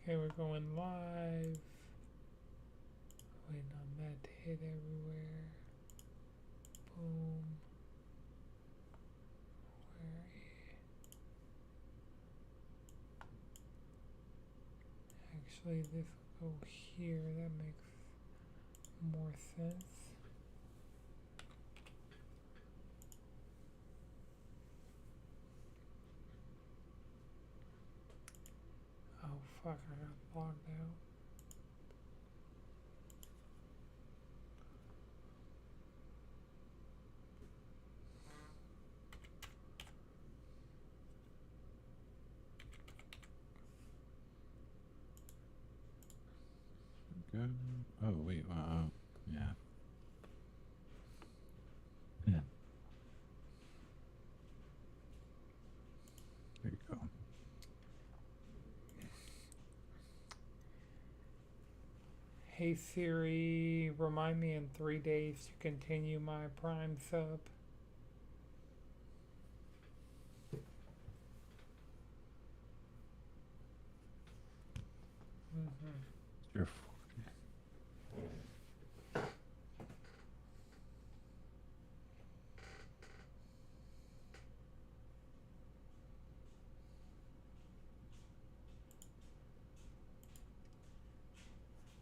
Okay, we're going live. Waiting on that to hit everywhere. Boom. Actually, this will go here. That makes more sense. Oh fuck, I got logged out. Good. Oh wait. Yeah. Yeah. There you go. Hey Siri, remind me in 3 days to continue my Prime sub. Sure.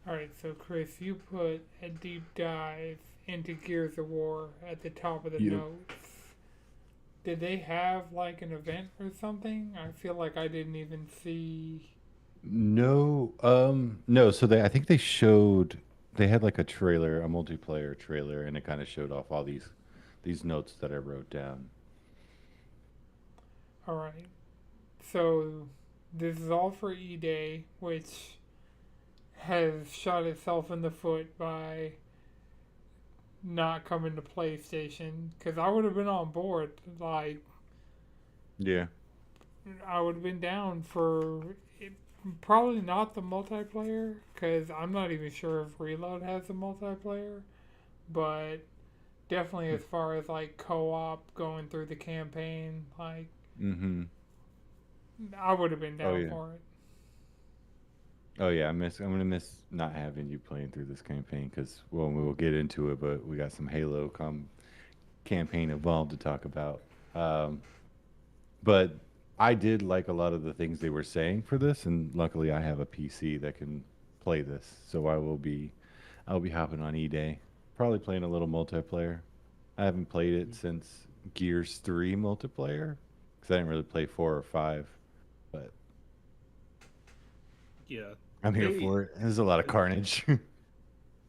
Alright, so Chris, you put a deep dive into Gears of War at the top of the Yep. notes. Did they have like an event or something? I feel like I didn't even see. No. No. So I think they showed. They had like a trailer, a multiplayer trailer, and it kind of showed off all these notes that I wrote down. Alright, so this is all for E Day, which has shot itself in the foot by not coming to PlayStation. Because I would have been on board. Like, Yeah. I would have been down for it, probably not the multiplayer because I'm not even sure if Reload has a multiplayer, but definitely as far as like co-op going through the campaign, like Mm-hmm. I would have been Oh down yeah. for it. Oh yeah. I'm gonna miss not having you playing through this campaign because well, we will get into it, but we got some campaign involved to talk about. But I did like a lot of the things they were saying for this, and luckily I have a PC that can play this, so I'll be hopping on E Day, probably playing a little multiplayer. I haven't played it since Gears 3 multiplayer because I didn't really play 4 or 5, but Yeah, I'm here they for it. There's a lot of carnage.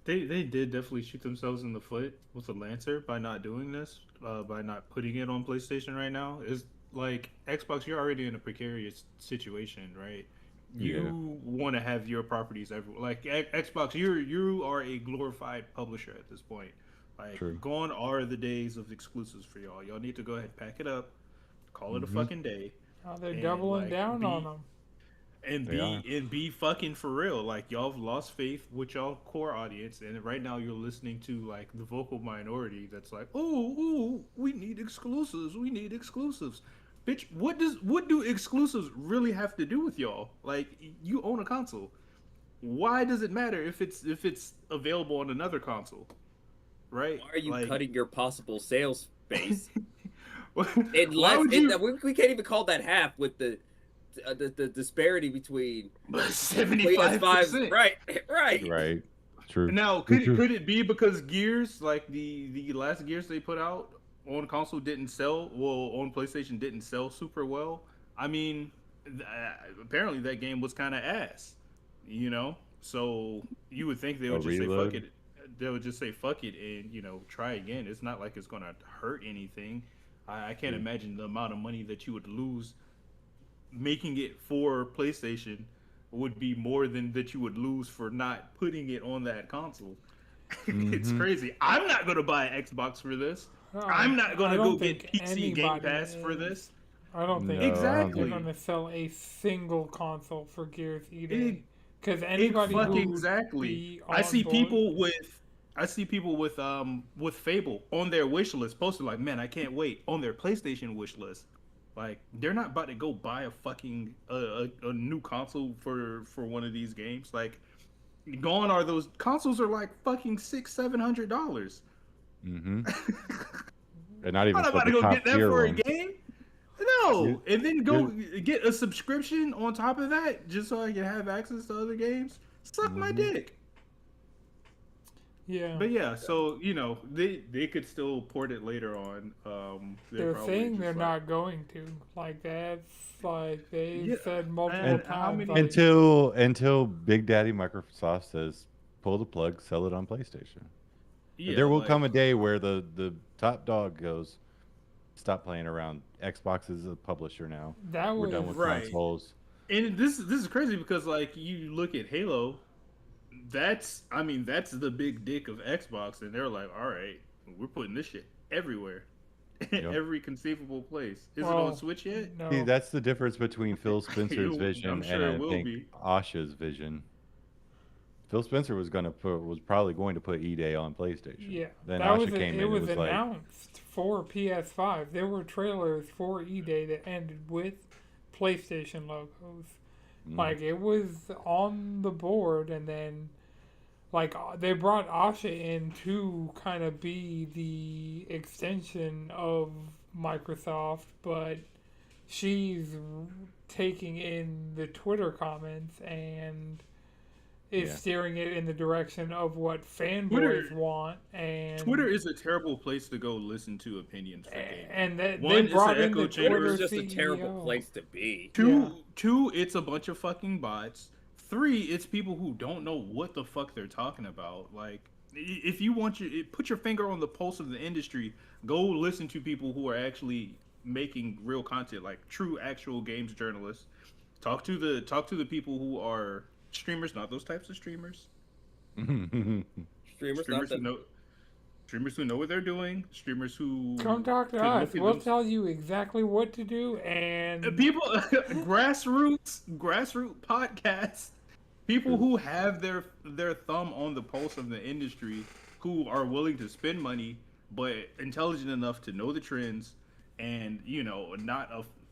they did definitely shoot themselves in the foot with the Lancer by not doing this, by not putting it on PlayStation right now. Is like Xbox, you're already in a precarious situation, right? Yeah, You want to have your properties everywhere. Like Xbox, you are a glorified publisher at this point. Like true. gone are the days of exclusives for y'all. Y'all need to go ahead, pack it up, call it a Hmm. fucking day, Now they're and doubling like down on them. They are. be fucking for real. Like y'all have lost faith with y'all core audience, and right now you're listening to like the vocal minority that's like, oh, we need exclusives. We need exclusives. Bitch, what do exclusives really have to do with y'all? Like you own a console. Why does it matter if it's available on another console? Right? Why are you Like cutting your possible sales base? why Unless would you we can't even call that half with the disparity between PS5's 75%? right, right. Right. True. Now, True. True. could it be because Gears, like the last Gears they put out on console, didn't sell well on PlayStation, didn't sell super well? I mean, apparently that game was kind of ass, you know. So you would think they A would just say fuck reload. it. They would just say fuck it and try again. It's not like it's gonna hurt anything. I can't True. imagine the amount of money that you would lose making it for PlayStation would be more than that you would lose for not putting it on that console. It's Mm-hmm. crazy. I'm not going to buy an Xbox for this. I'm not going I to go don't get think PC Game anybody Pass for is. this. I don't think No, I don't they're think. going Exactly. to sell a single console for Gears It, E-Day. Because it anybody fucking who would exactly. be I on see board. people with with Fable on their wish list posted like, "Man, I can't wait." On their PlayStation wish list. Like they're not about to go buy a fucking a new console for one of these games. Like gone are those consoles are like fucking $600-700. Mm-hmm. I'm And not even not for about to the go top get that tier for a ones. game. You, No, and then go you, get a subscription on top of that just so I can have access to other games. Suck my mm-hmm. dick. Yeah. But yeah, so they could still port it later on. They're They're probably saying they're just like not going to. Like that's like they've yeah, said multiple And how times. many? Like until Big Daddy Microsoft says pull the plug, sell it on PlayStation. Yeah, There will like come a day where the top dog goes, stop playing around. Xbox is a publisher now. that We're was done with right. consoles. And this is crazy because like you look at Halo, that's the big dick of Xbox, and they're like, all right, we're putting this shit everywhere, Yep. every conceivable place. Is it on well, Switch yet? See, no. that's the difference between Phil Spencer's I'm vision and sure it I will think be. Asha's vision. Phil Spencer was probably going to put E-Day on PlayStation. Yeah, Then that was Asha came it. in and Was was like, announced for PS5. There were trailers for E-Day that ended with PlayStation logos. mm, Like it was on the board, and then like they brought Asha in to kind of be the extension of Microsoft, but she's taking in the Twitter comments and is yeah, steering it in the direction of what Twitter fanboys want, Twitter is a terrible place to go listen to opinions for gaming. and that they One, it's an brought in echo the chamber. Twitter Twitter's just a terrible CEO. place to be. Yeah, Two, it's a bunch of fucking bots. Three, it's people who don't know what the fuck they're talking about. Like, if you want put your finger on the pulse of the industry, go listen to people who are actually making real content, like true actual games journalists. Talk to the people who are streamers, not those types of streamers. Streamers, not Streamers who the know streamers who know what they're doing. Streamers come who talk to could us. look at We'll them. tell you exactly what to do, and People grassroots podcasts, people true. who have their thumb on the pulse of the industry, who are willing to spend money but intelligent enough to know the trends, and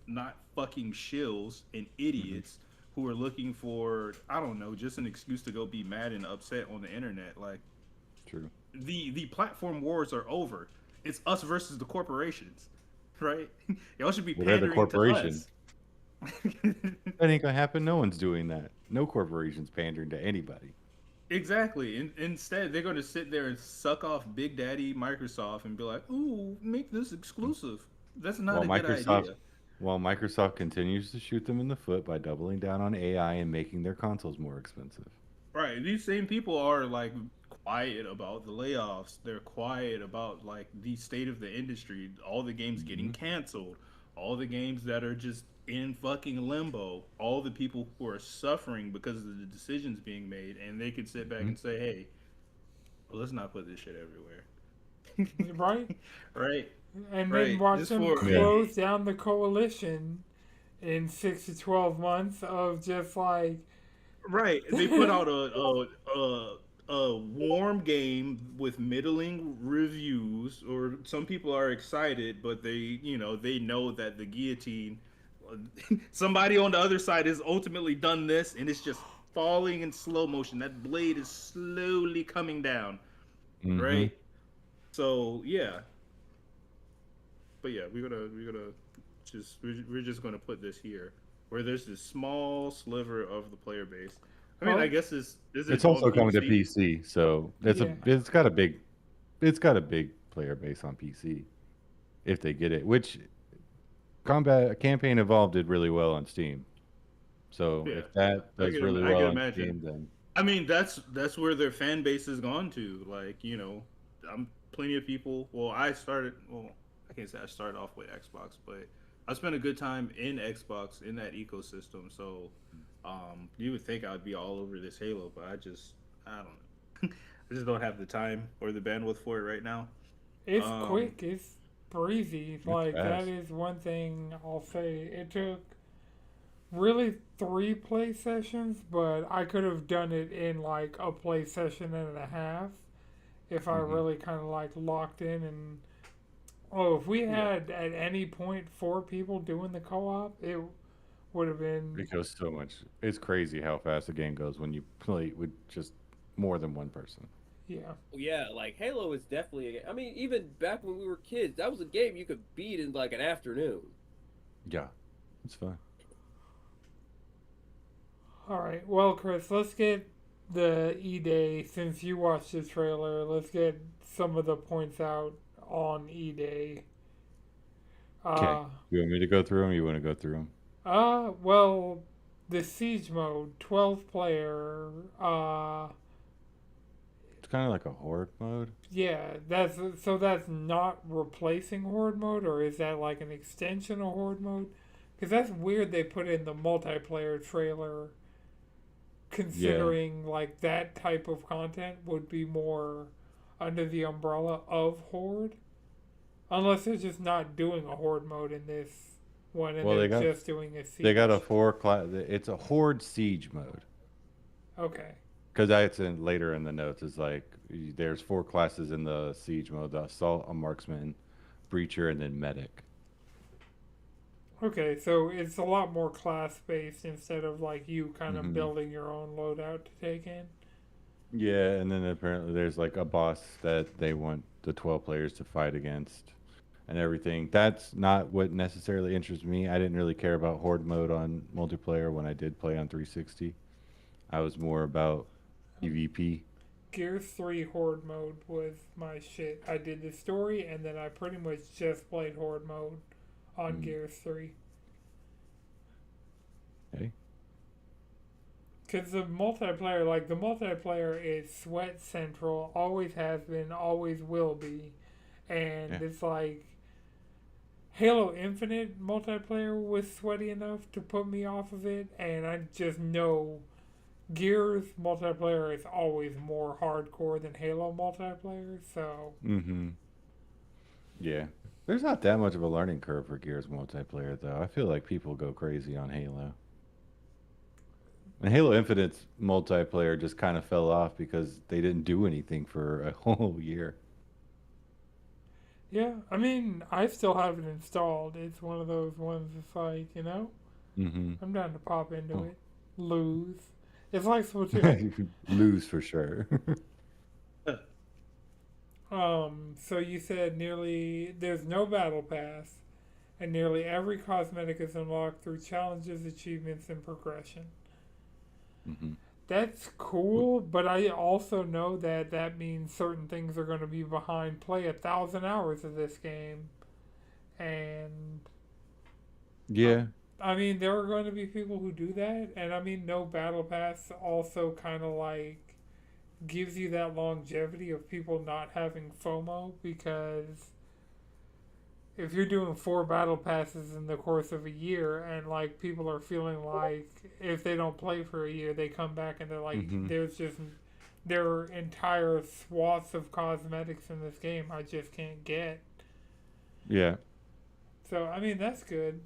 not fucking shills and Hmm. idiots who are looking for, I don't know, just an excuse to go be mad and upset on the internet. Like True. the platform wars are over. It's us versus the corporations, right? Y'all should be Well, they're the pandering to corporation. us. That ain't gonna happen. No one's doing that. No corporation's pandering to anybody. Exactly. Instead, they're going to sit there and suck off Big Daddy Microsoft and be like, "Ooh, make this exclusive." That's not While a good Microsoft, idea. while Microsoft continues to shoot them in the foot by doubling down on AI and making their consoles more expensive. Right. These same people are like quiet about the layoffs. They're quiet about like the state of the industry, all the games Hmm. getting canceled, all the games that are just in fucking limbo, all the people who are suffering because of the decisions being made, and they could sit back Hmm. and say, "Hey, well, let's not put this shit everywhere." right, Right. and then Right. watch Just them for Yeah. close down the coalition in 6 to 12 months of just like right. They put out a warm game with middling reviews, or some people are excited, but they know that the guillotine, somebody on the other side has ultimately done this, and it's just falling in slow motion. That blade is slowly coming down, Hmm. right? So yeah, but yeah, we're just gonna put this here, where there's this small sliver of the player base. I mean, I oh guess is It's it on also coming to PC? PC, so yeah. it's got a big player base on PC if they get it. Which Combat Campaign Evolved did really well on Steam. So Yeah, if that does really I can well on imagine. Steam, then I mean, that's where their fan base has gone to. Like, I'm plenty of people. Well, I can't say I started off with Xbox, but I spent a good time in Xbox in that ecosystem. So, you would think I'd be all over this Halo, but I don't know. I just don't have the time or the bandwidth for it right now. It's Um, quick. It's breezy. it's Like that fast. is one thing I'll say. It took really 3 play sessions, but I could have done it in like a play session and a half if I Hmm. really kind of like locked in and Oh, if we Yeah. had at any point 4 people doing the co-op, it would have been It goes so much. It's crazy how fast the game goes when you play with just more than one person. yeah. Yeah, like Halo is definitely a game. I mean, even back when we were kids, that was a game you could beat in like an afternoon. Yeah, it's fun. All right. Well, Chris, let's get the E Day since you watched the trailer. Let's get some of the points out on E Day. Okay, Uh, you want me to go through them? You want to go through them? well, the siege mode, 12 player. It's kind of like a horde mode. Yeah, that's not replacing horde mode, or is that like an extension of horde mode? Because that's weird. They put in the multiplayer trailer, Yeah. considering like that type of content would be more under the umbrella of horde, unless they're just not doing a horde mode in this one and Well, they're just doing a they got a siege. four class. It's a horde siege mode Okay. because that's in later in the notes. It's like there's four classes in the siege mode: the assault, a marksman, breacher, and then medic. Okay, so it's a lot more class based instead of like you kind of Hmm. building your own loadout to take in. Yeah, and then apparently there's like a boss that they want the 12 players to fight against and everything. That's not what necessarily interests me. I didn't really care about horde mode on multiplayer when I did play on 360. I was more about PvP. Gears 3 Horde mode was my shit. I did the story and then I pretty much just played Horde mode on Mm, Gears 3. okay. Because the multiplayer is sweat central, always has been, always will be. And Yeah. it's like Halo Infinite multiplayer was sweaty enough to put me off of it, and I just know Gears multiplayer is always more hardcore than Halo multiplayer, so Mm-hmm. Yeah. There's not that much of a learning curve for Gears multiplayer, though. I feel like people go crazy on Halo. And Halo Infinite's multiplayer just kind of fell off because they didn't do anything for a whole year. yeah. I mean, I still have it installed. It's one of those ones that's like, Mm-hmm. I'm down to pop into Oh. it, lose. It's like Splatoon. Lose for sure. So you said nearly there's no battle pass, and nearly every cosmetic is unlocked through challenges, achievements, and progression. Hmm. That's cool, but I also know that that means certain things are going to be behind. Play 1,000 hours of this game, and uh, Yeah. I mean there are going to be people who do that, and I mean no battle pass also kind of like gives you that longevity of people not having FOMO because if you're doing 4 battle passes in the course of a year and like people are feeling like if they don't play for a year they come back and they're like Hmm. there's just there are entire swaths of cosmetics in this game I just can't get. Yeah. So I mean that's good.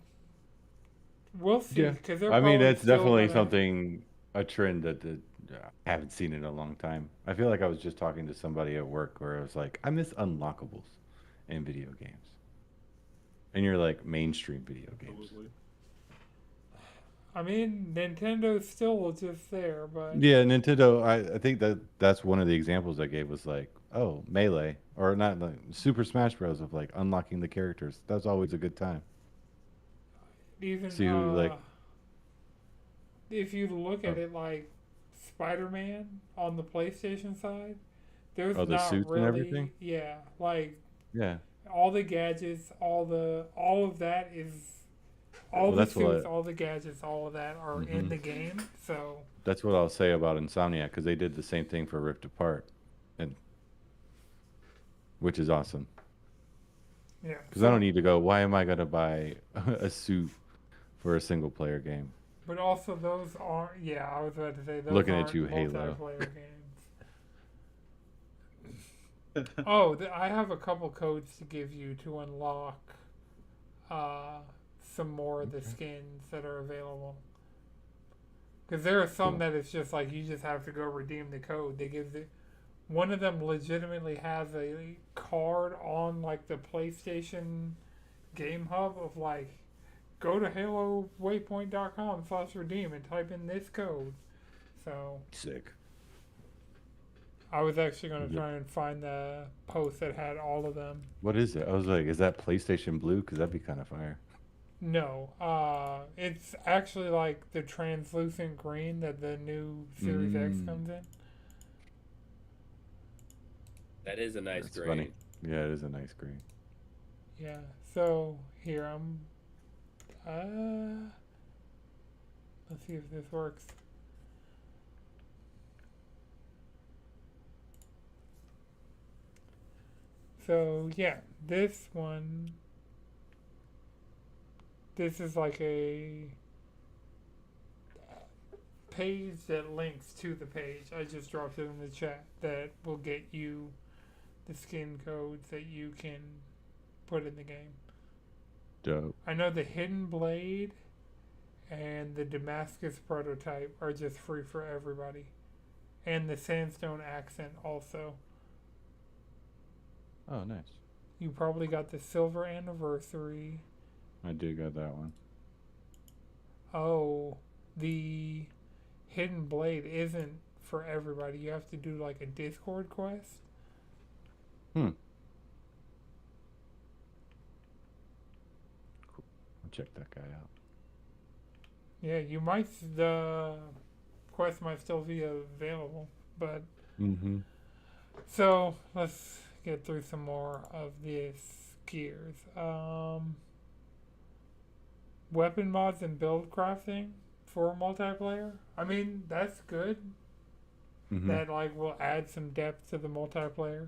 We'll see Yeah. because they're I mean, probably that's still definitely gonna. something, a trend that I haven't seen in a long time. I feel like I was just talking to somebody at work where I was like, I miss unlockables in video games. And you're like, mainstream video games. Absolutely. I mean Nintendo's still just there, but Yeah, Nintendo, I think that's one of the examples I gave was like, oh, Melee, or not, like Super Smash Bros. Of like unlocking the characters. That's always a good time. even See who, like, if you look at oh, it like Spider-Man on the PlayStation side, there's oh, the not suits and everything? really, yeah, like Yeah. all the gadgets, all of that is all Well, the suits, all the gadgets, all of that are in mhm. the game. So That's what I'll say about Insomniac because they did the same thing for Rift Apart, and which is awesome. yeah, Because I don't so need to go. Why am I gonna buy a suit for a single player game? but also those aren't. Yeah, I was about to say those Looking at aren't you, Halo. multiplayer games. Oh, I have a couple codes to give you to unlock uh, some more of the Okay. skins that are available. Because there are some Cool. that it's just like you just have to go redeem the code. They give the one of them legitimately has a card on like the PlayStation Game Hub of like, go to HaloWaypoint.com/redeem and type in this code. So Sick. I was actually going to Yeah. try and find the post that had all of them. What is it? I was like, is that PlayStation Blue? Because that'd be kind of fire. No, it's actually like the translucent green that the new Series X comes in. That is a nice That's green. funny. Yeah, it is a nice green. Yeah. So here let's see if this works. So yeah, this one. This is like a page that links to the page. I just dropped it in the chat that will get you the skin codes that you can put in the game. Dope. I know the Hidden Blade and the Damascus prototype are just free for everybody. And the Sandstone accent also. Oh, nice. You probably got the Silver Anniversary. I did got that one. Oh, the Hidden Blade isn't for everybody. You have to do like a Discord quest. I'll check that guy out. Yeah, you might. The quest might still be available, but so let's get through some more of these gears. Weapon mods and build crafting for multiplayer. I mean, that's good. That like will add some depth to the multiplayer.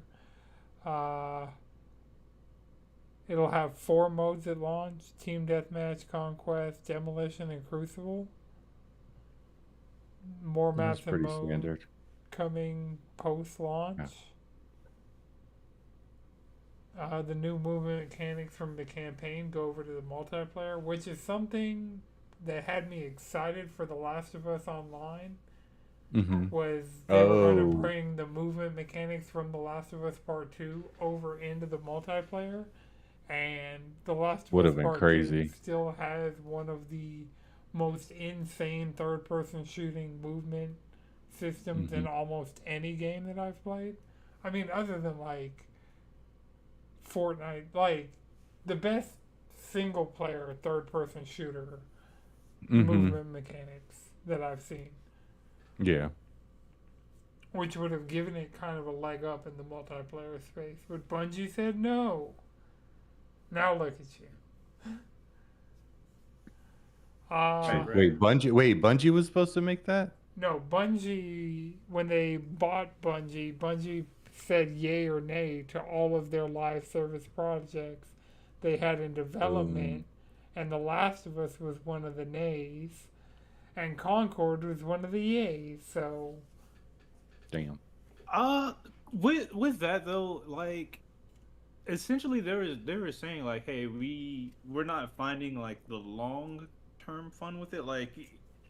It'll have 4 modes at launch: Team Deathmatch, Conquest, Demolition, and Crucible. More maps That's and pretty modes standard. coming post-launch. The new movement mechanics from the campaign go over to the multiplayer, which is something that had me excited for The Last of Us Online. Was they were going to bring the movement mechanics from The Last of Us Part 2 over into the multiplayer. And The Last of Would Us have been Part crazy. 2 still has one of the most insane third-person shooting movement systems in almost any game that I've played. I mean, other than like Fortnite, like the best single-player third-person shooter movement mechanics that I've seen. Yeah. Which would have given it kind of a leg up in the multiplayer space. But Bungie said no. Now look at you. Wait, Bungie was supposed to make that? No, Bungie, when they bought Bungie said yay or nay to all of their live service projects they had in development. And The Last of Us was one of the nays. And Concord was one of the yays, so... Damn. With that though, like, essentially they were saying like, hey, we're not finding like the long term fun with it. Like,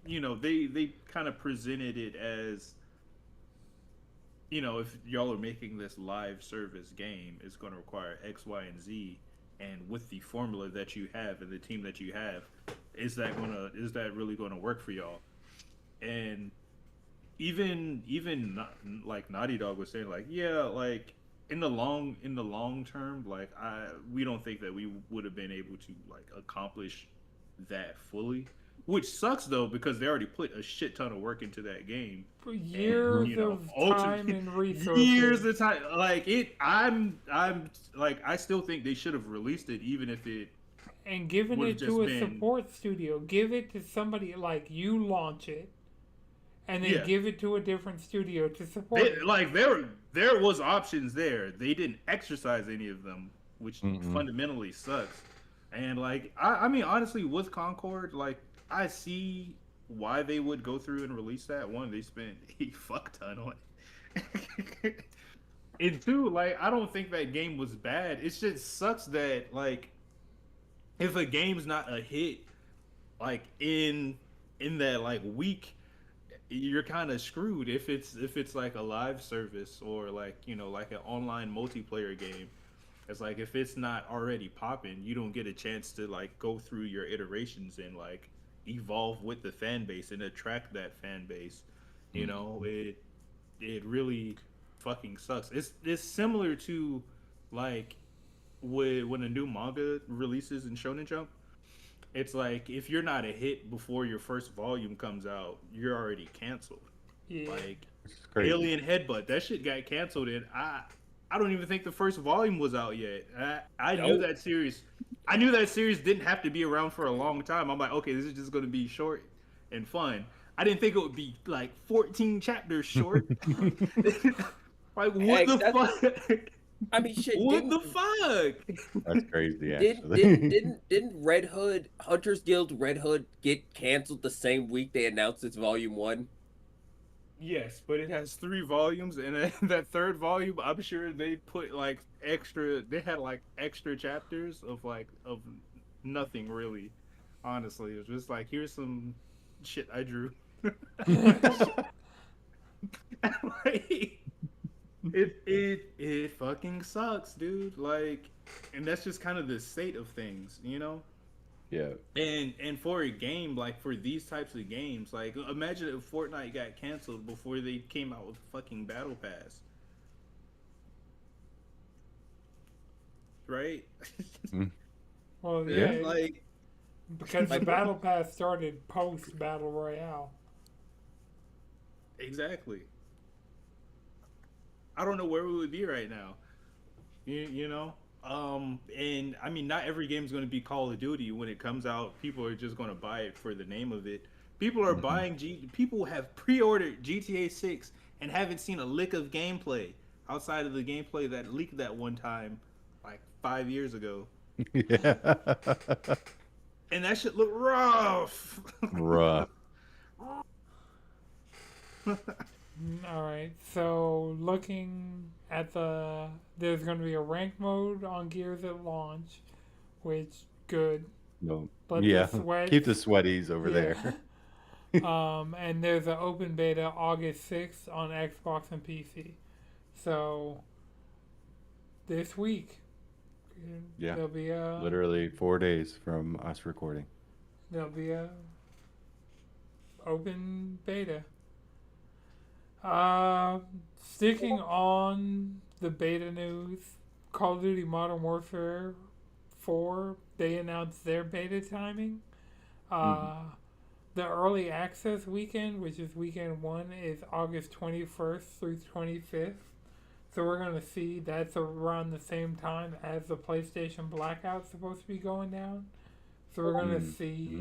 you know, they kind of presented it as, you know, if y'all are making this live service game, it's going to require X, Y, and Z. And with the formula that you have and the team that you have, is that really gonna work for y'all? And even like Naughty Dog was saying, like, yeah, like in the long term, like we don't think that we would have been able to like accomplish that fully. Which sucks though, because they already put a shit ton of work into that game. Years of time and resources. Years of time. Like I'm like, I still think they should have released it, even if it. And given it to a support studio. Give it to somebody, like, you launch it, and then give it to a different studio to support it. Like, there was options there. They didn't exercise any of them, which fundamentally sucks. And like, I mean, honestly, with Concord, like, I see why they would go through and release that. One, they spent a fuck ton on it. And two, like, I don't think that game was bad. It just sucks that, like, if a game's not a hit, like in that like week, you're kind of screwed if it's like a live service or like like an online multiplayer game. It's like if it's not already popping, you don't get a chance to like go through your iterations and like evolve with the fan base and attract that fan base. It really fucking sucks. It's similar to like when a new manga releases in Shonen Jump. It's like if you're not a hit before your first volume comes out, you're already canceled. Yeah. Like Which is crazy. Alien Headbutt, that shit got canceled, and I don't even think the first volume was out yet. I knew Nope. that series. I knew that series didn't have to be around for a long time. I'm like, okay, this is just going to be short and fun. I didn't think it would be like 14 chapters short. Like what Heck, the that's- fuck? I mean, shit. What the fuck? That's crazy, Didn't actually. didn't Red Hood Hunters Guild Red Hood get canceled the same week they announced its volume 1? Yes, but it has 3 volumes, and that third volume, I'm sure they put like extra. They had like extra chapters of nothing really. Honestly, it was just like here's some shit I drew. Like, it fucking sucks, dude. Like, and that's just kind of the state of things, Yeah. And for a game, like for these types of games, like imagine if Fortnite got canceled before they came out with fucking Battle Pass. Right? Well, Yeah. yeah, Like because the Like- Battle Pass started post Battle Royale. exactly. I don't know where we would be right now. You know? And I mean not every game is going to be Call of Duty when it comes out. People are just going to buy it for the name of it. People are buying people have pre-ordered GTA 6 and haven't seen a lick of gameplay outside of the gameplay that leaked that one time like 5 years ago. Yeah. And that shit look rough. Rough. All right, so looking at there's going to be a rank mode on Gears at launch, which good. No. Let the Yeah. sweat- Keep the sweaties over Yeah. there. And there's an open beta August 6th on Xbox and PC. So this week, Yeah. there'll be a Literally 4 days from us recording. there'll be a open beta. Sticking on the beta news, Call of Duty Modern Warfare 4, they announced their beta timing. The early access weekend, which is weekend 1, is August 21st through 25th. So we're going to see that's around the same time as the PlayStation Blackout's supposed to be going down. So we're going to see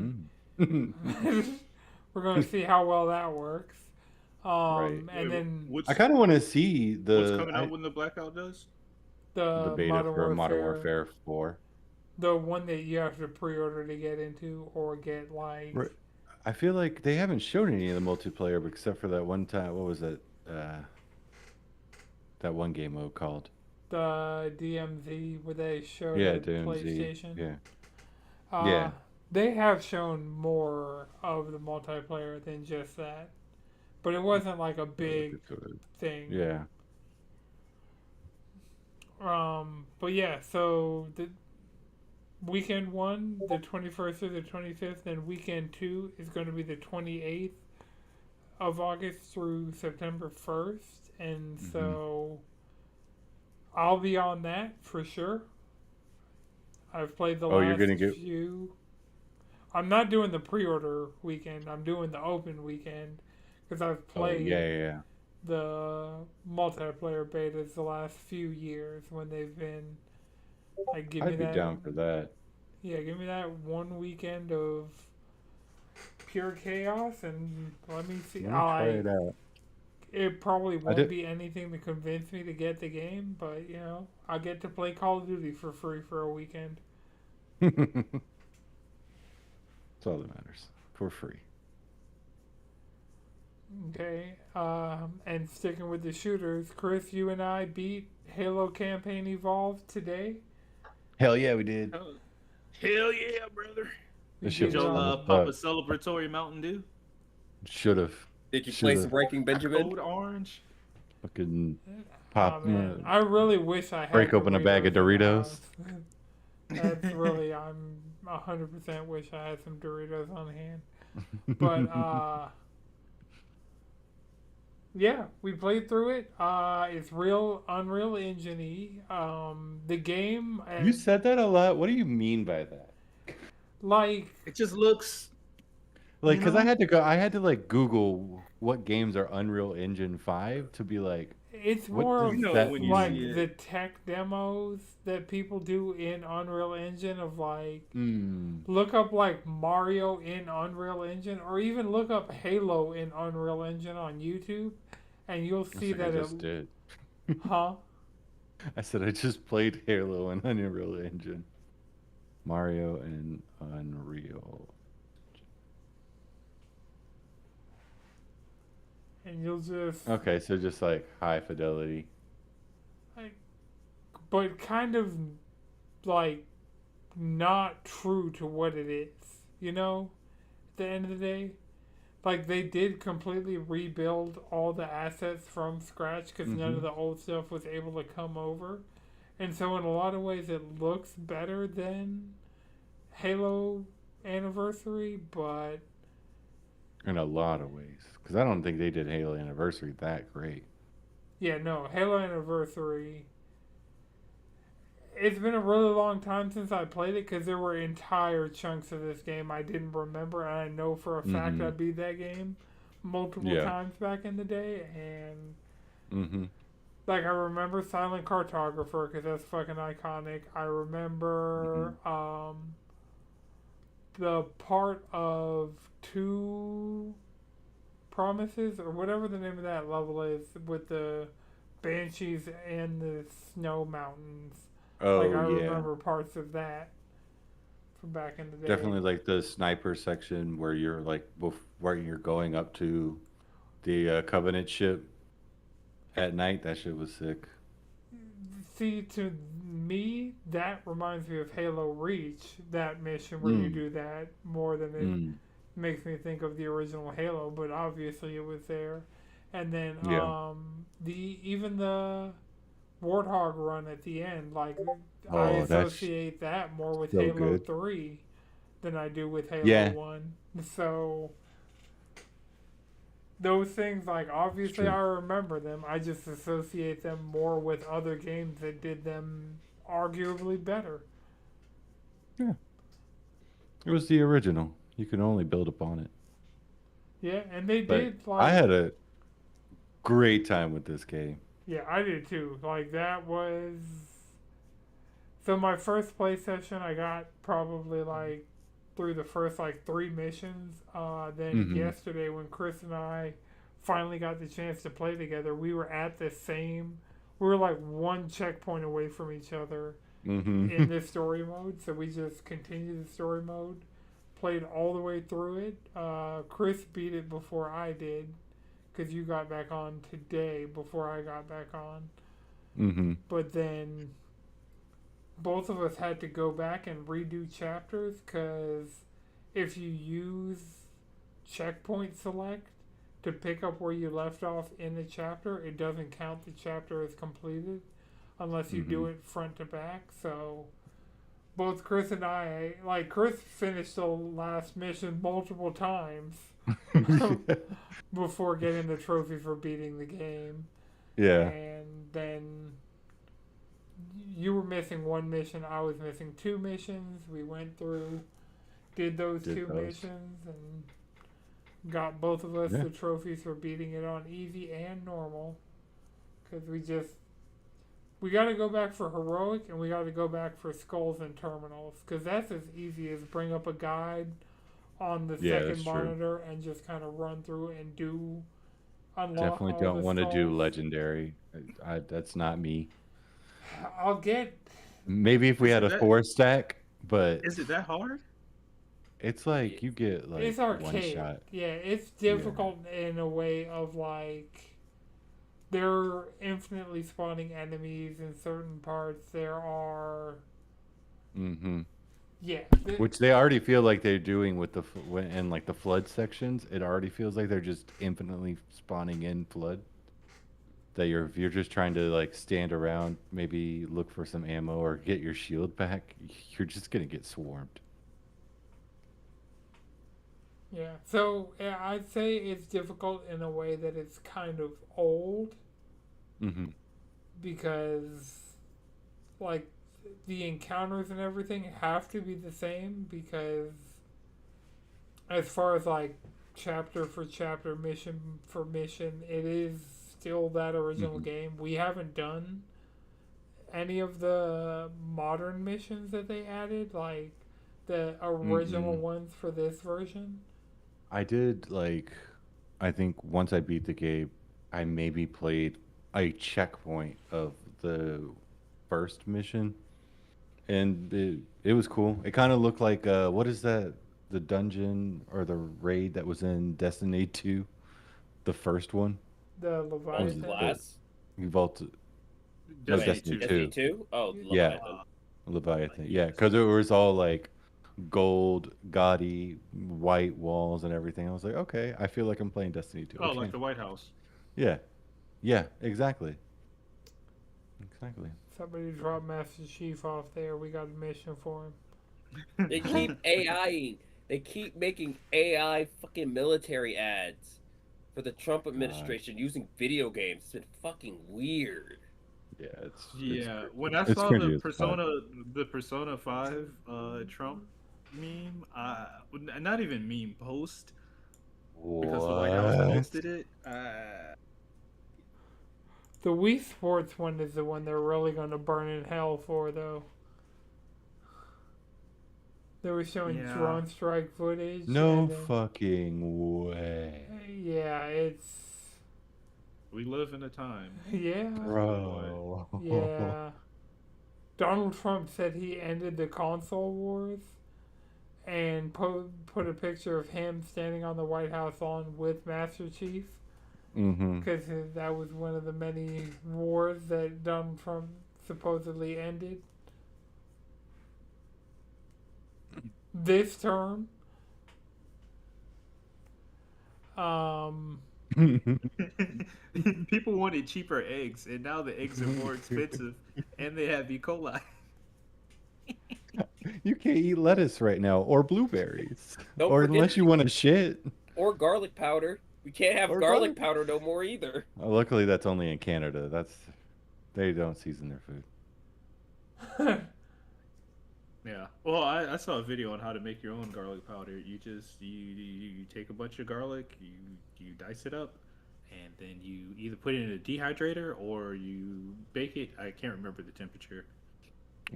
we're going to see how well that works. Right. And then what's, I kind of want to see what's coming the out when the blackout does? the beta for Modern Warfare 4. the one that you have to pre-order to get into or get like Right. I feel like they haven't shown any of the multiplayer except for that one time. What was it? That one game mode called? the DMZ where they showed Yeah, the DMZ. PlayStation. Yeah. Uh, Yeah. They have shown more of the multiplayer than just that. But it wasn't like a big thing. Yeah. But yeah, so the weekend 1, the 21st through the 25th, then weekend 2 is going to be the 28th of August through September 1st. And so I'll be on that for sure. I've played the last you're gonna get- few. I'm not doing the pre-order weekend. I'm doing the open weekend because I've Oh, played yeah. the multiplayer betas the last few years when they've been like give me I'd be that down for that. yeah, give me that one weekend of pure chaos and let me see. Let me try it out. It probably won't did- be anything to convince me to get the game, but you know, I'll get to play Call of Duty for free for a weekend. That's all that matters. For free. Okay, and sticking with the shooters, Chris, you and I beat Halo Campaign Evolved today. Hell yeah, we did. Hell yeah, brother! This did shit Did was y'all fun as pop a fuck. celebratory Mountain Dew? Should have. Did you play some Breaking Benjamin? Code Orange. Fucking Oh pop. man, I really wish I had Break open a bag of in the Doritos. house. That's really, I'm 100% wish I had some Doritos on hand. But yeah, we played through it. It's real Unreal Engine-y. The game, You said that a lot. What do you mean by that? like, It just looks Like, You because know? I had to like Google what games are Unreal Engine 5 to be like, it's what more does of You know that when you like see mean? it. the tech demos that people do in Unreal Engine of like, Hmm. look up like Mario in Unreal Engine, or even look up Halo in Unreal Engine on YouTube, and you'll That's see like I that it, just did. huh? I said I just played Halo in Unreal Engine. Mario and Unreal. And you'll just Okay, so just like high fidelity. like, but kind of like not true to what it is, you know? At the end of the day, like they did completely rebuild all the assets from scratch because none of Mm-hmm. the old stuff was able to come over. And so, in a lot of ways, it looks better than Halo Anniversary, but In a lot of ways. Because I don't think they did Halo Anniversary that great. yeah, no, Halo Anniversary. It's been a really long time since I played it because there were entire chunks of this game I didn't remember, and I know for a fact Mm-hmm. I beat that game multiple Yeah. times back in the day, and Mm-hmm. like I remember Silent Cartographer because that's fucking iconic. I remember Mm-hmm. the part of Two Promises or whatever the name of that level is with the banshees and the snow mountains. Like Oh, I yeah. remember parts of that from back in the day. Definitely like the sniper section where you're like, where you're going up to the Covenant ship at night. That shit was sick. See, to me, that reminds me of Halo Reach, that mission where you Mm. do that more than it Mm. makes me think of the original Halo, but obviously it was there. And then Yeah. the even the Warthog run at the end, like I Oh, that's associate that more with so Halo good. 3 than I do with Halo Yeah, 1. So those things, like it's obviously true. I remember them. I just associate them more with other games that did them arguably better. Yeah. It was the original. You can only build upon it. Yeah, and they But did I like had a great time with this game. yeah, I did too. Like that was so my first play session I got probably like through the first like three missions. Then Mm-hmm. yesterday when Chris and I finally got the chance to play together, we were at the same we were like one checkpoint away from each other Mm-hmm. in this story mode. So we just continued the story mode, played all the way through it. Chris beat it before I did because you got back on today before I got back on. Mm-hmm. But then both of us had to go back and redo chapters because if you use checkpoint select to pick up where you left off in the chapter, it doesn't count the chapter as completed unless you do Mm-hmm. it front to back. So both Chris and I, like Chris finished the last mission multiple times before getting the trophy for beating the game. Yeah. And then you were missing one mission, I was missing two missions. We went through, did those Did two those. missions, and got both of us Yeah. the trophies for beating it on easy and normal. Because we got to go back for heroic and we got to go back for skulls and terminals. Because that's as easy as bring up a guide on the Yeah, second that's true. monitor and just kind of run through and unlock Definitely all don't the want to do skulls. legendary. That's not me. I'll get. Maybe if we Is had it a that 4 stack, but is it that hard? it's like you get like It's one archaic. shot. Yeah, it's Yeah. difficult in a way of like there are infinitely spawning enemies in certain parts. There are Mm-hmm. Yeah, Which they already feel like they're doing with in like the flood sections. It already feels like they're just infinitely spawning in flood. That if you're just trying to like stand around, maybe look for some ammo or get your shield back, you're just gonna get swarmed. yeah. So yeah, I'd say it's difficult in a way that it's kind of old Mm-hmm. because like the encounters and everything have to be the same because as far as like chapter for chapter, mission for mission, it is still that original Mm-hmm. game. We haven't done any of the modern missions that they added, like the original Mm-mm. ones for this version. I did like, I think once I beat the game, I maybe played a checkpoint of the first mission, and it was cool. It kind of looked like what is that? The dungeon or the raid that was in Destiny 2, the first one. The What was Vaulted it? Leviathan. The Glass. Vault? No, Destiny Wait, Destiny two. Destiny 2. 2? Oh, Yeah, Leviathan. Leviathan. Yeah, Yes. because it was all like gold, gaudy, white walls and everything. I was like, okay, I feel like I'm playing Destiny 2. Oh, like Okay. the White House. Yeah. Yeah, exactly. Exactly. Somebody dropped Master Chief off there. We got a mission for him. They keep AIing. They keep making AI fucking military ads for the Trump God. administration using video games. It's been fucking weird. Yeah, it's Yeah, cringy. when I It's saw cringy as fuck. The Persona 5 Trump meme, not even meme post because the White House What? posted it. The Wii Sports one is the one they're really going to burn in hell for, though. They were showing Yeah, drone strike footage, No and then fucking way. yeah, it's we live in a time. yeah, But Bro. yeah. Donald Trump said he ended the console wars and put a picture of him standing on the White House lawn with Master Chief Mm-hmm. because that was one of the many wars that Donald Trump supposedly ended this term. Um, people wanted cheaper eggs, and now the eggs are more expensive, and they have E. coli. You can't eat lettuce right now or blueberries. Don't Or forget, unless you want to shit. or garlic powder. We can't have Or garlic garlic. powder no more either. Luckily that's only in Canada. They don't season their food. Yeah. Well, I saw a video on how to make your own garlic powder. You take a bunch of garlic, you dice it up, and then you either put it in a dehydrator or you bake it. I can't remember the temperature.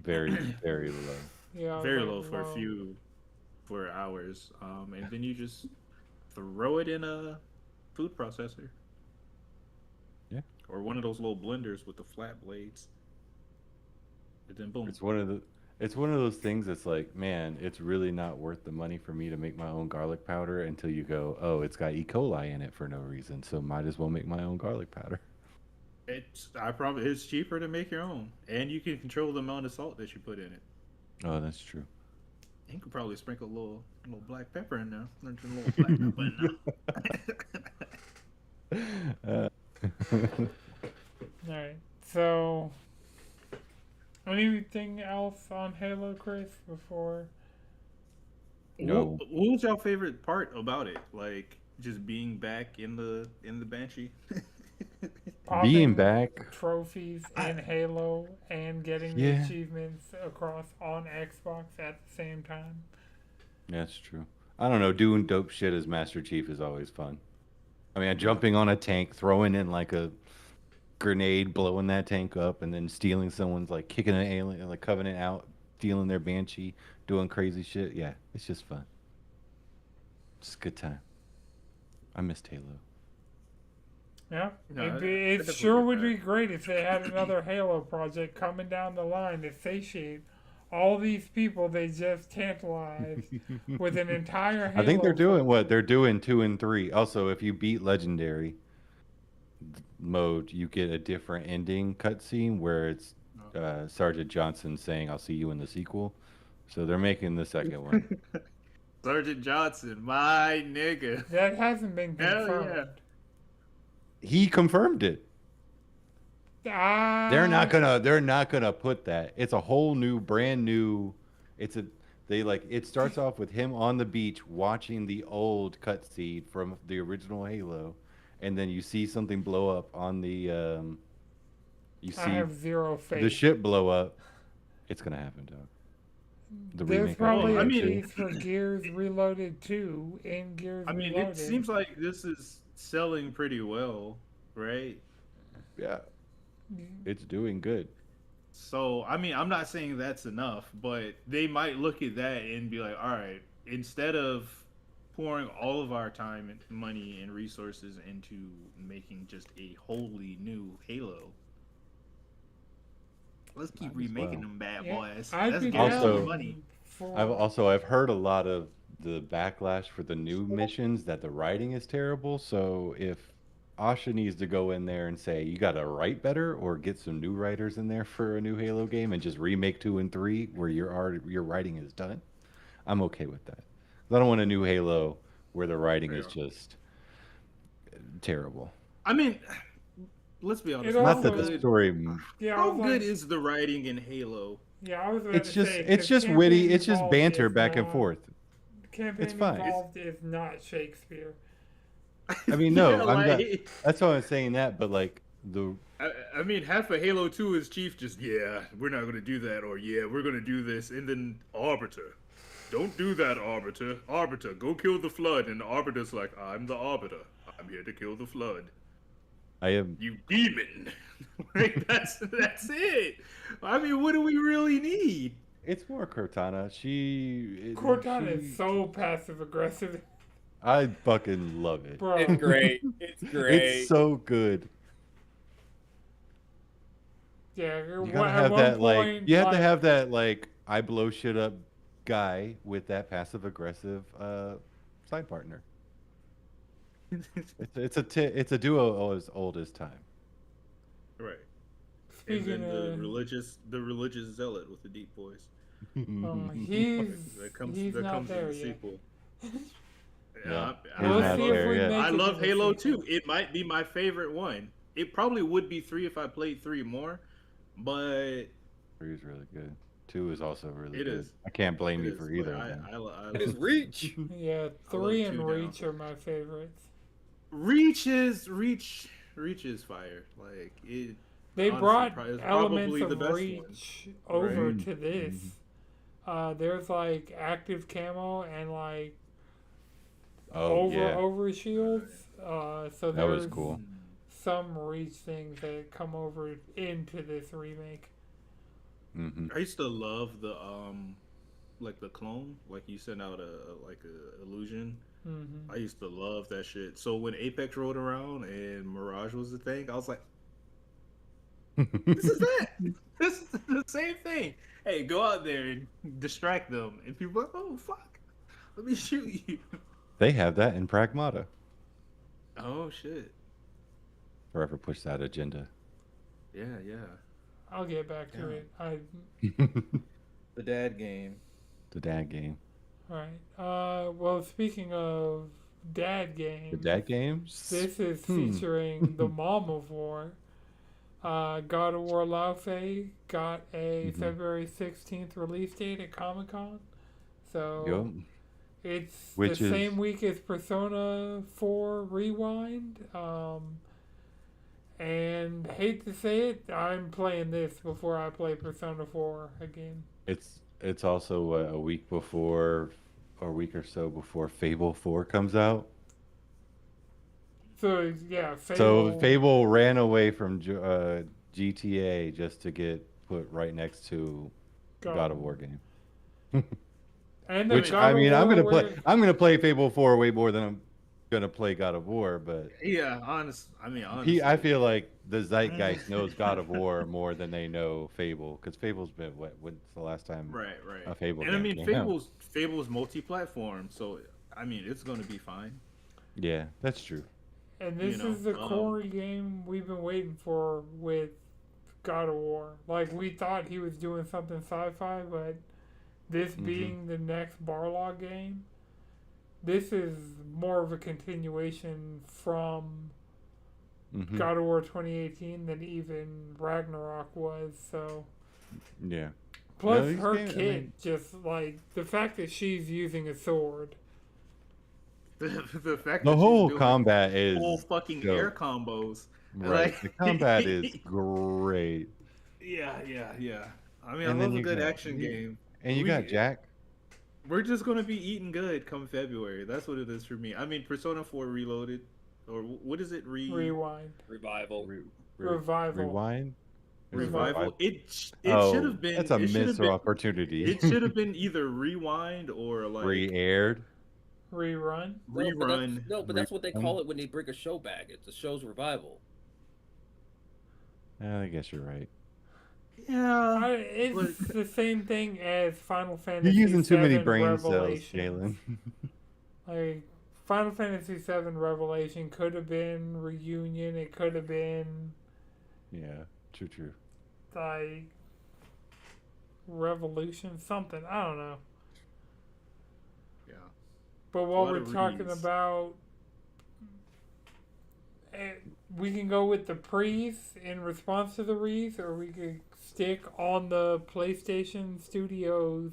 Very, very low. yeah, Very like, low for a well, few for hours. And then you just throw it in a food processor. Yeah. Or one of those little blenders with the flat blades. And then boom. It's one of those things that's like, man, it's really not worth the money for me to make my own garlic powder until you go, oh, it's got E. coli in it for no reason, so might as well make my own garlic powder. I promise it's cheaper to make your own, and you can control the amount of salt that you put in it. Oh, that's true. You could probably sprinkle a little black pepper in there. A little black pepper in there. all right. So, anything else on Halo, Chris? Before No. What was your favorite part about it? Like just being back in the Banshee. Being popping back, trophies in Halo and getting the yeah, achievements across on Xbox at the same time. that's true. I don't know, doing dope shit as Master Chief is always fun. I mean, jumping on a tank, throwing in like a grenade, blowing that tank up, and then stealing someone's like kicking an alien, like Covenant out, stealing their Banshee, doing crazy shit. Yeah, it's just fun. It's a good time. I missed Halo. Yeah, No, it definitely sure get would that. be great if they had another Halo project coming down the line to satiate all these people they just tantalized with an entire Halo. I think they're doing what they're doing 2 and 3. Also, if you beat Legendary mode, you get a different ending cutscene where it's No. Sergeant Johnson saying, "I'll see you in the sequel." So they're making the second one. Sergeant Johnson, my nigga. That hasn't been Hell confirmed. yeah. He confirmed it. They're not Ah, gonna. They're not gonna put that. It's a whole new, brand new. It's a. They like. It starts off with him on the beach watching the old cutscene from the original Halo, and then you see something blow up on the. You I see have zero the faith. ship blow up. It's gonna happen, dog. The There's remake. probably Well, I a mean- piece for Gears Reloaded 2 in Gears I mean, Reloaded. it seems like this is selling pretty well, right? Yeah, it's doing good. So, I mean, I'm not saying that's enough, but they might look at that and be like, all right, instead of pouring all of our time and money and resources into making just a wholly new Halo, let's keep Might as remaking well. them bad Yeah, boys. I'd Let's be get us Also- some money. I've heard a lot of the backlash for the new missions that the writing is terrible. So if Asha needs to go in there and say you got to write better or get some new writers in there for a new Halo game and just remake 2 and 3 where your writing is done, I'm okay with that. 'Cause I don't want a new Halo where the writing is Yeah. just terrible. I mean, let's be honest. It Not also- that the story. Yeah, I How was good like- is the writing in Halo? Yeah, I was about It's to just say, it's 'cause just campaign witty. It's just involved banter is back and not- forth. Campaign It's fine. involved is not Shakespeare. I mean, no, Yeah, I'm not, like- that's why I'm saying that. But like the I mean, half of Halo 2 is Chief just, yeah, we're not going to do that, or yeah, we're going to do this, and then Arbiter. Don't do that, Arbiter. Arbiter, go kill the Flood, and the Arbiter's like, I'm the Arbiter. I'm here to kill the Flood. I am. You demon. Like, that's it. I mean, what do we really need? It's more Cortana. Cortana is so passive aggressive, I fucking love it. bro. It's great. It's great. It's so good. Yeah, You gotta have that like. You have to have that like. I blow shit up guy with that passive aggressive side partner. It's a duo as old as time. Right. And Speaking then the of, religious zealot with the deep voice. he's That comes not in there the yet. sequel. Yeah, I, he's We'll not see if there we yet. make I it to love the Halo sequel. 2. It might be my favorite one. It probably would be 3 if I played 3 more, but 3 is really good. 2 is also really It good. is. I can't blame it you is, for but either. I, of them. It is Reach. Yeah, I love 3 2 and now. Reach are my favorites. Reach is fire. Like it. They honestly, brought it's elements probably the of best Reach over Right. to this. There's like active camo and like Oh yeah, over shields. So that was there's cool. some Reach things that come over into this remake. Hmm. I used to love the like the clone. Like you send out a illusion. Hmm I used to love that shit. So when Apex rolled around and Mirage was the thing, I was like, this is that. This is the same thing. Hey, go out there and distract them. And people are like, oh, fuck. Let me shoot you. They have that in Pragmata. Oh, shit. Forever push that agenda. Yeah, yeah. I'll get back to Yeah. it. I The dad game. The dad game. Right. Well, speaking of dad games, The dad games. this is Hmm. featuring the Mom of War. God of War Laufey got a Mhm. February 16th release date at Comic Con. So Yup. it's Which the is- same week as Persona 4 Rewind. And hate to say it, I'm playing this before I play Persona 4 again. It's also a week before, or a week or so before Fable 4 comes out. So yeah, So Fable ran away from GTA just to get put right next to God of War game. And the Which God I of mean, I'm War gonna where- play. I'm gonna play Fable 4 way more than I'm gonna play God of War. But Yeah, honestly. I feel like the zeitgeist knows God of War more than they know Fable, because Fable's been when's the last time? Right. A Fable And I game mean, came out. Fable's multi-platform, so I mean, it's going to be fine. Yeah, that's true. And this you know, is the core game we've been waiting for with God of War. Like, we thought he was doing something sci-fi, but this being the next Barlog game, this is more of a continuation from God of War 2018 than even Ragnarok was. So Yeah. plus No, these her games, I kit, mean- just like the fact that she's using a sword. The fact The that whole she's doing combat full is fucking dope. air combos. Right. Like, The combat is great. yeah. I mean, I And then love a you good got action game. and you got Jack. We're just gonna be eating good come February. That's what it is for me. I mean, Persona 4 Reloaded, or what is it? Rewind. Revival. Revival. Rewind. Is it Revival. It Oh, should have been. that's a It should missed have been. opportunity. It should have been either Rewind or like Re-aired. Rerun. Rerun. But that's what they Rerun. call it when they bring a show back. It's a show's revival. I guess you're right. Yeah. It's the same thing as Final You're Fantasy using too many VII brain cells, Revelations. Jalen. Like Final Fantasy VII Revelation could have been Reunion. It could have been Yeah, true. like Revolution something. I don't know. Yeah. But while Lot we're of talking reads. about, we can go with the pre's in response to the re's, or we could stick on the PlayStation Studios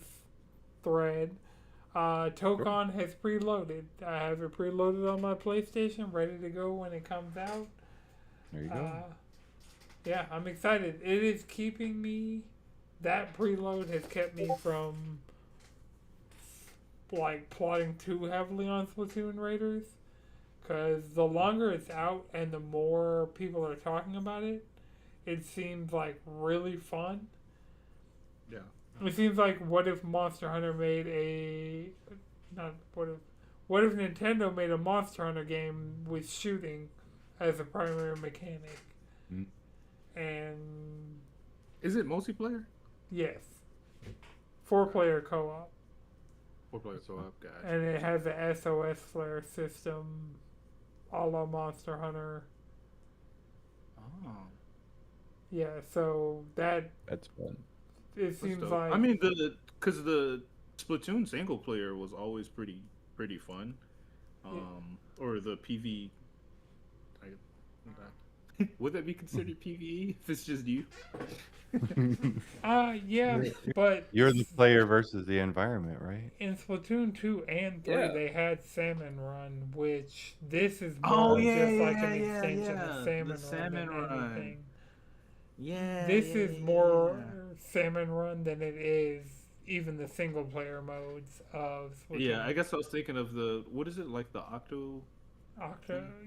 thread. Tokon has preloaded. I have it preloaded on my PlayStation, ready to go when it comes out. There you go. Yeah, I'm excited. It is keeping me. That preload has kept me from like plotting too heavily on Splatoon Raiders, because the longer it's out and the more people are talking about it, it seems like really fun. Yeah. It seems like what if Monster Hunter made a not what if Nintendo made a Monster Hunter game with shooting as a primary mechanic. Mm. And Is it multiplayer? yes, 4-player co-op. 4-player co-op, guys. And it has a SOS flare system, a la Monster Hunter. Oh. Yeah, so that That's fun. it That's seems dope. like. I mean, because the Splatoon single player was always pretty fun. Or the PV. Would that be considered PVE if it's just you? Yeah, but You're the player versus the environment, right? in Splatoon 2 and 3, Yeah. they had Salmon Run, which this is Oh, more yeah, just like yeah, an yeah, extension yeah. of The Salmon Run Salmon than Run. anything. Yeah. This is more Salmon Run than it is even the single player modes of Splatoon. Yeah, I guess I was thinking of the what is it like the Octo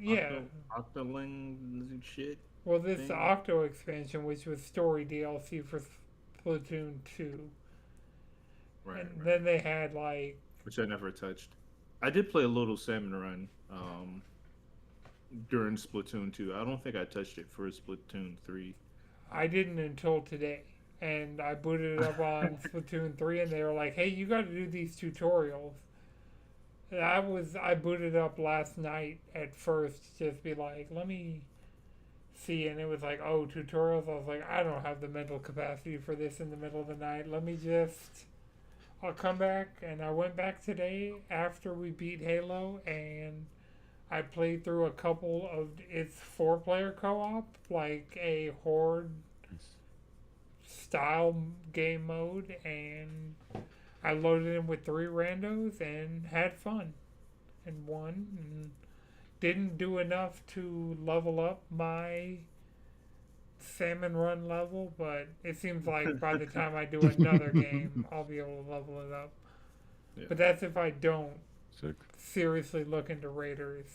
Yeah. Octoling shit. Well, this thing. the Octo expansion, which was story DLC for Splatoon 2. Right. And right. then they had like Which I never touched. I did play a little Salmon Run during Splatoon 2. I don't think I touched it for Splatoon 3. I didn't until today. And I booted it up on Splatoon 3 and they were like, hey, you got to do these tutorials. And I booted up last night at first, just be like, let me see. And it was like, oh, tutorials. I was like, I don't have the mental capacity for this in the middle of the night. I'll come back. And I went back today after we beat Halo and I played through a couple of its 4-player co-op, like a horde style game mode, and I loaded in with 3 randos and had fun and won and didn't do enough to level up my Salmon Run level, but it seems like by the time I do another game I'll be able to level it up. Yeah. But that's if I don't Sick. seriously look into Raiders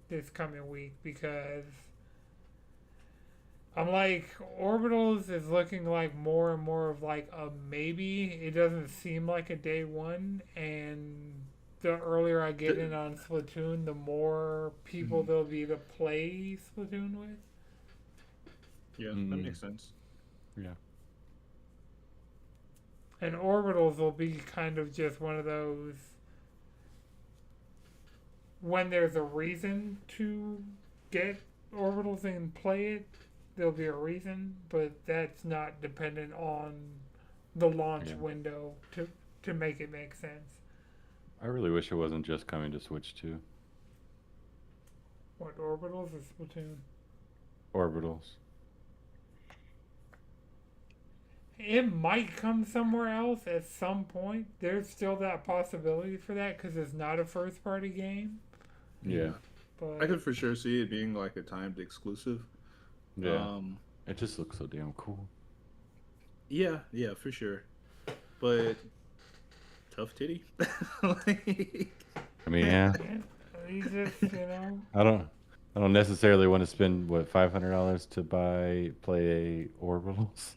this coming week, because I'm like, Orbitals is looking like more and more of like a maybe. It doesn't seem like a day one, and the earlier I get in on Splatoon, the more people there'll be to play Splatoon with. Yeah, that Mm. makes sense. Yeah. And Orbitals will be kind of just one of those, when there's a reason to get Orbitals and play it, there'll be a reason, but that's not dependent on the launch Yeah. window to make it make sense. I really wish it wasn't just coming to Switch 2. What, Orbitals or Splatoon? Orbitals. It might come somewhere else at some point. There's still that possibility for that because it's not a first party game. Yeah. But I could for sure see it being like a timed exclusive. Yeah. It just looks so damn cool. Yeah, for sure. But tough titty. Like, I mean, yeah. you just, I don't necessarily want to spend what $500 to play Orbitals.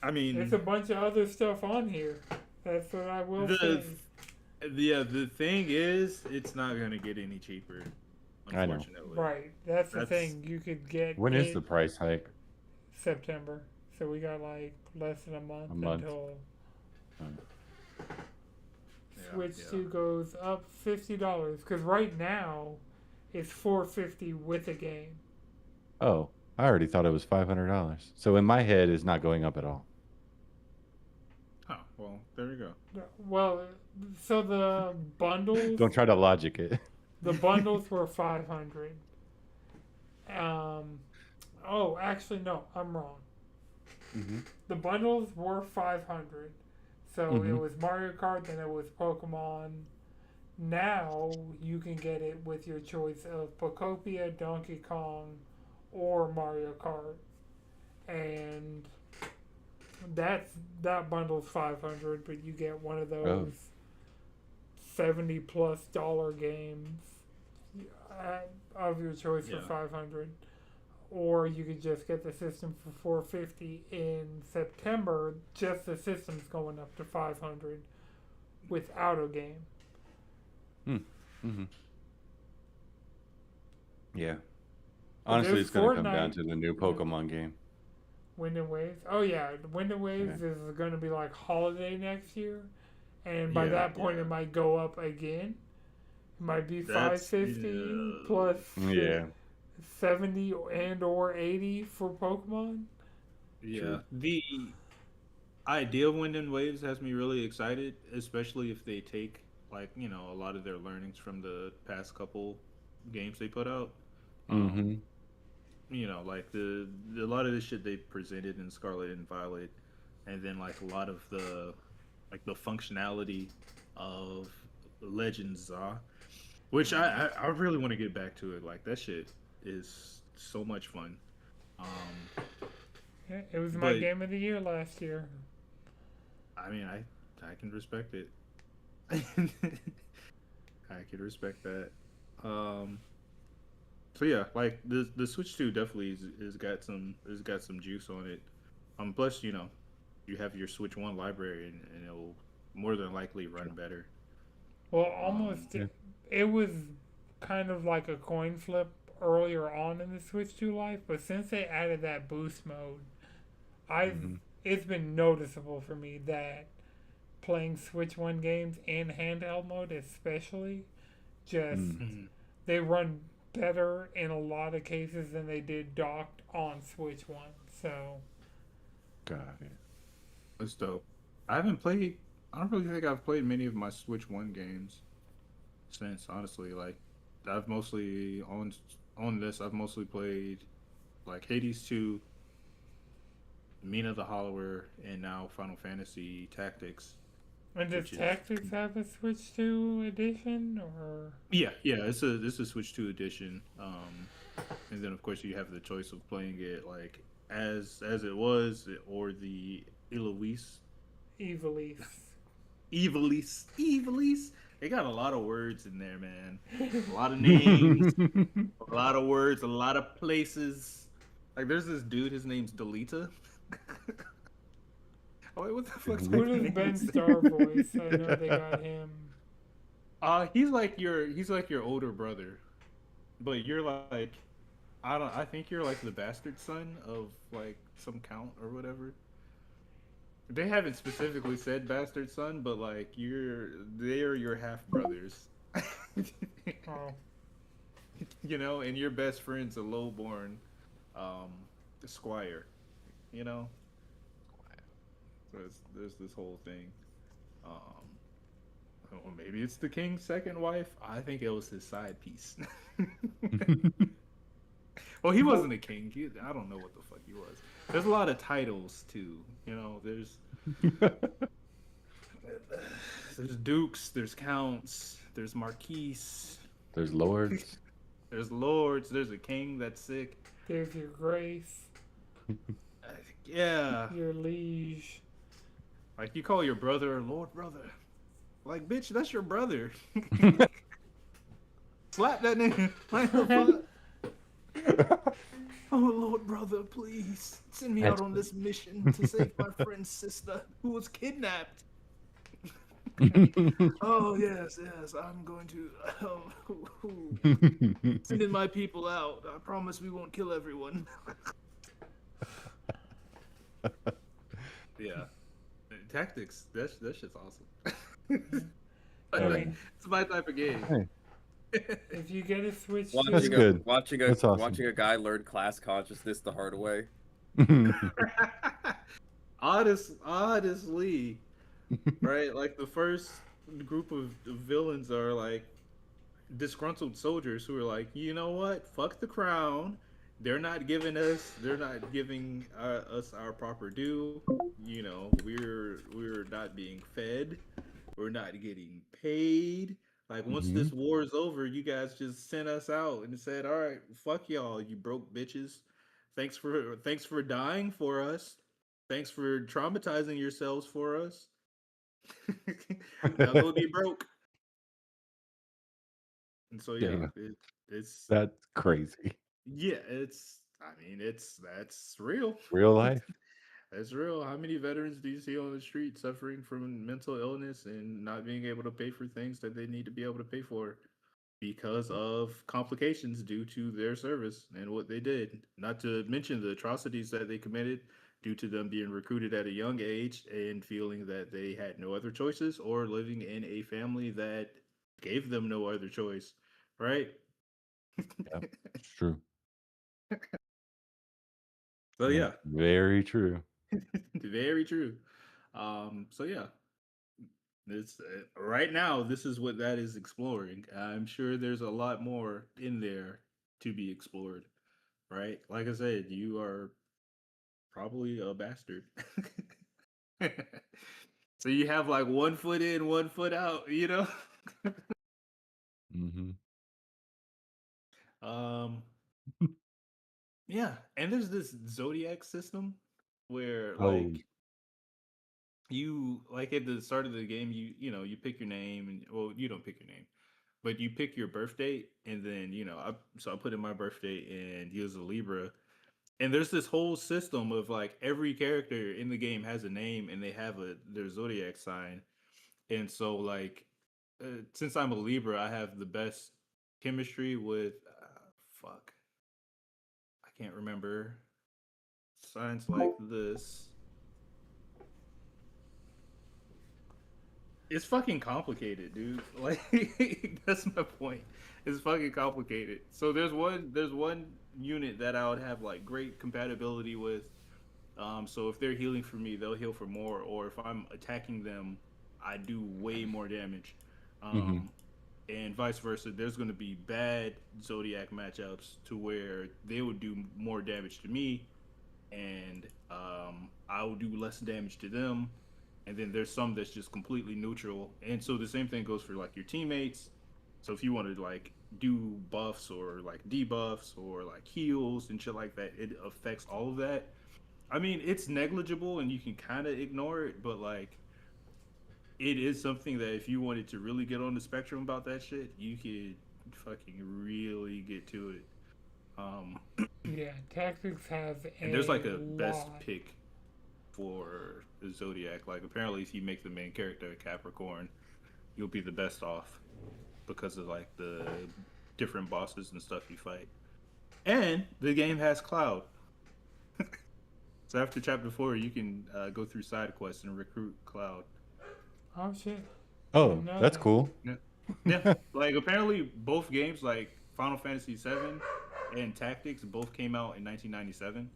I mean, there's a bunch of other stuff on here. That's what I will say. the thing is, it's not gonna get any cheaper. I know. Unfortunately, Right. That's the thing. You could get When is it the price hike? September. So we got like less than a month. Until Switch yeah. 2 goes up $50 because right now it's $450 with a game. Oh, I already thought it was $500. So in my head, it's not going up at all. Oh well, there you go. Well, so the bundles. Don't try to logic it. The bundles were 500. Oh, actually no, I'm wrong. Mm-hmm. The bundles were 500. So it Mhm. was Mario Kart, then it was Pokemon. Now you can get it with your choice of Pokopia, Donkey Kong, or Mario Kart, and that bundle's 500, but you get one of those $70+ games of your choice for 500, or you could just get the system for 450 in September. Just the system's going up to 500 without a game. Mm-hmm. Yeah. Honestly, it's going to come down to the new Pokemon game. Wind and Waves. Oh yeah, Wind and Waves is going to be like holiday next year, and by that point it might go up again. It might be 550 plus 70 and or 80 for Pokemon. Yeah, True. the idea of Wind and Waves has me really excited, especially if they take like a lot of their learnings from the past couple games they put out. Mm-hmm. Like a lot of the shit they presented in Scarlet and Violet, and then like a lot of the functionality of Legends Za, which I really want to get back to it. Like that shit is so much fun. Yeah, it was my game of the year last year. I mean, I can respect it. I can respect that. So yeah, like the Switch 2 definitely is got some juice on it. Plus you have your Switch 1 library and it'll more than likely run better. Well, almost it was kind of like a coin flip earlier on in the Switch 2 life, but since they added that boost mode, it's been noticeable for me that playing Switch 1 games in handheld mode especially, just they run better in a lot of cases than they did docked on Switch 1. So got it. That's dope. I don't really think I've played many of my Switch 1 games since, honestly. Like I've mostly on this I've mostly played like Hades 2, Mina the Hollower, and now Final Fantasy Tactics. And does Tactics have a Switch 2 edition, or? Yeah, it's a Switch 2 edition. And then of course you have the choice of playing it like as it was, or the Eloise. Evilise. They got a lot of words in there, man. A lot of names, a lot of words, a lot of places. Like there's this dude, his name's Delita. Oh, wait, what the fuck's What is Ben Star voice? I know they got him. He's like your older brother, but you're like, I think you're like the bastard son of like some count or whatever. They haven't specifically said bastard son, but like they are your half brothers. Oh. And your best friend's a lowborn squire. There's this whole thing. Um, or maybe it's the king's second wife. I think it was his side piece. Well, he wasn't a king. I don't know what the fuck he was. There's a lot of titles too. You know, there's dukes, there's counts, there's marquise, There's lords. there's lords, there's a king that's sick. There's your grace, Uh, yeah, your liege. like you call your brother Lord Brother. Like, bitch, that's your brother. Slap that nigga. Like, the fuck? Oh, Lord Brother, please send me out on this mission to save my friend's sister who was kidnapped. Oh, yes, I'm going to sending my people out. I promise we won't kill everyone. Yeah. Tactics, that shit's awesome. I mean, It's my type of game. Hey, if you get a Switch, That's good. Watching That's awesome. watching a guy learn class consciousness the hard way. Honestly, right? Like the first group of villains are like disgruntled soldiers who are like, you know what? Fuck the crown. They're not giving us us our proper due. You know, we're not being fed. We're not getting paid. Like once this war is over, you guys just sent us out and said, "All right, fuck y'all, you broke bitches. Thanks for dying for us. Thanks for traumatizing yourselves for us. Now go be broke." And so yeah, Damn. it's That's crazy. yeah, that's real. Real life. That's real. How many veterans do you see on the street suffering from mental illness and not being able to pay for things that they need to be able to pay for because of complications due to their service and what they did? Not to mention the atrocities that they committed due to them being recruited at a young age and feeling that they had no other choices or living in a family that gave them no other choice, right? Yeah, it's true. So yeah, Very true. very true. So yeah, it's right now. This is what that is exploring. I'm sure there's a lot more in there to be explored. Right? Like I said, you are probably a bastard. So you have like 1 foot in, 1 foot out. You know. Mm-hmm. um. Yeah, and there's this zodiac system where Oh, you like at the start of the game you pick your name and well you don't pick your name but you pick your birth date and then I put in my birthday and he was a Libra and there's this whole system of like every character in the game has a name and they have their zodiac sign and so like since I'm a Libra I have the best chemistry with fuck I can't remember signs like this. It's fucking complicated, dude. Like that's my point. It's fucking complicated. So there's one unit that I would have like great compatibility with. So if they're healing for me, they'll heal for more. Or if I'm attacking them, I do way more damage. mm-hmm. And vice versa. There's going to be bad zodiac matchups to where they would do more damage to me, and I will do less damage to them. And then there's some that's just completely neutral. And so the same thing goes for like your teammates. So if you want to like do buffs or like debuffs or like heals and shit like that, it affects all of that. I mean, it's negligible and you can kind of ignore it, but like it is something that if you wanted to really get on the spectrum about that shit, you could fucking really get to it. Um, yeah, tactics have and there's like a lot. best pick for the Zodiac. Like apparently, if you make the main character a Capricorn, you'll be the best off because of like the different bosses and stuff you fight. And the game has Cloud. So after chapter 4, you can go through side quests and recruit Cloud. Oh shit! Oh, No. that's cool. Yeah, like apparently both games, like Final Fantasy VII and Tactics, both came out in 1997.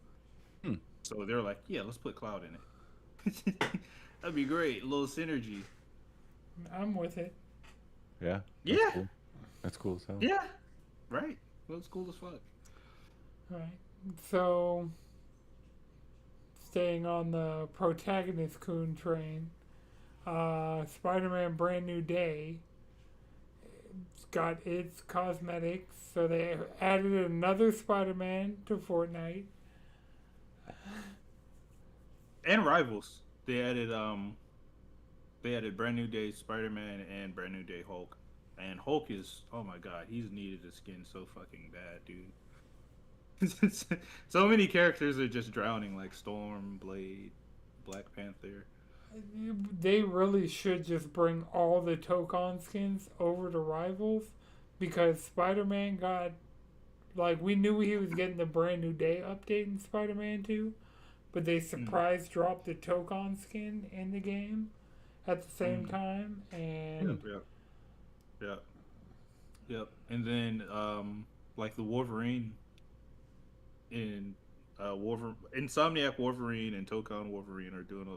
Hmm. So they're like, yeah, let's put Cloud in it. That'd be great. A little synergy. I'm with it. Yeah. That's Yeah. cool. That's cool as hell. Yeah. Right. Looks cool as fuck. Right. So, staying on the protagonist coon train, Spider-Man: Brand New Day got its cosmetics, so they added another Spider-Man to Fortnite. And rivals. They added Brand New Day Spider Man and Brand New Day Hulk. And Hulk is, oh my god, he's needed a skin so fucking bad, dude. So many characters are just drowning, like Storm, Blade, Black Panther. They really should just bring all the Tokon skins over to Rivals, because Spider-Man got, like, we knew he was getting the Brand New Day update in Spider-Man 2, but they surprise dropped the Tokon skin in the game at the same time, and Yep, yep, yep. And then, like the Wolverine in Insomniac Wolverine and Tokon Wolverine are doing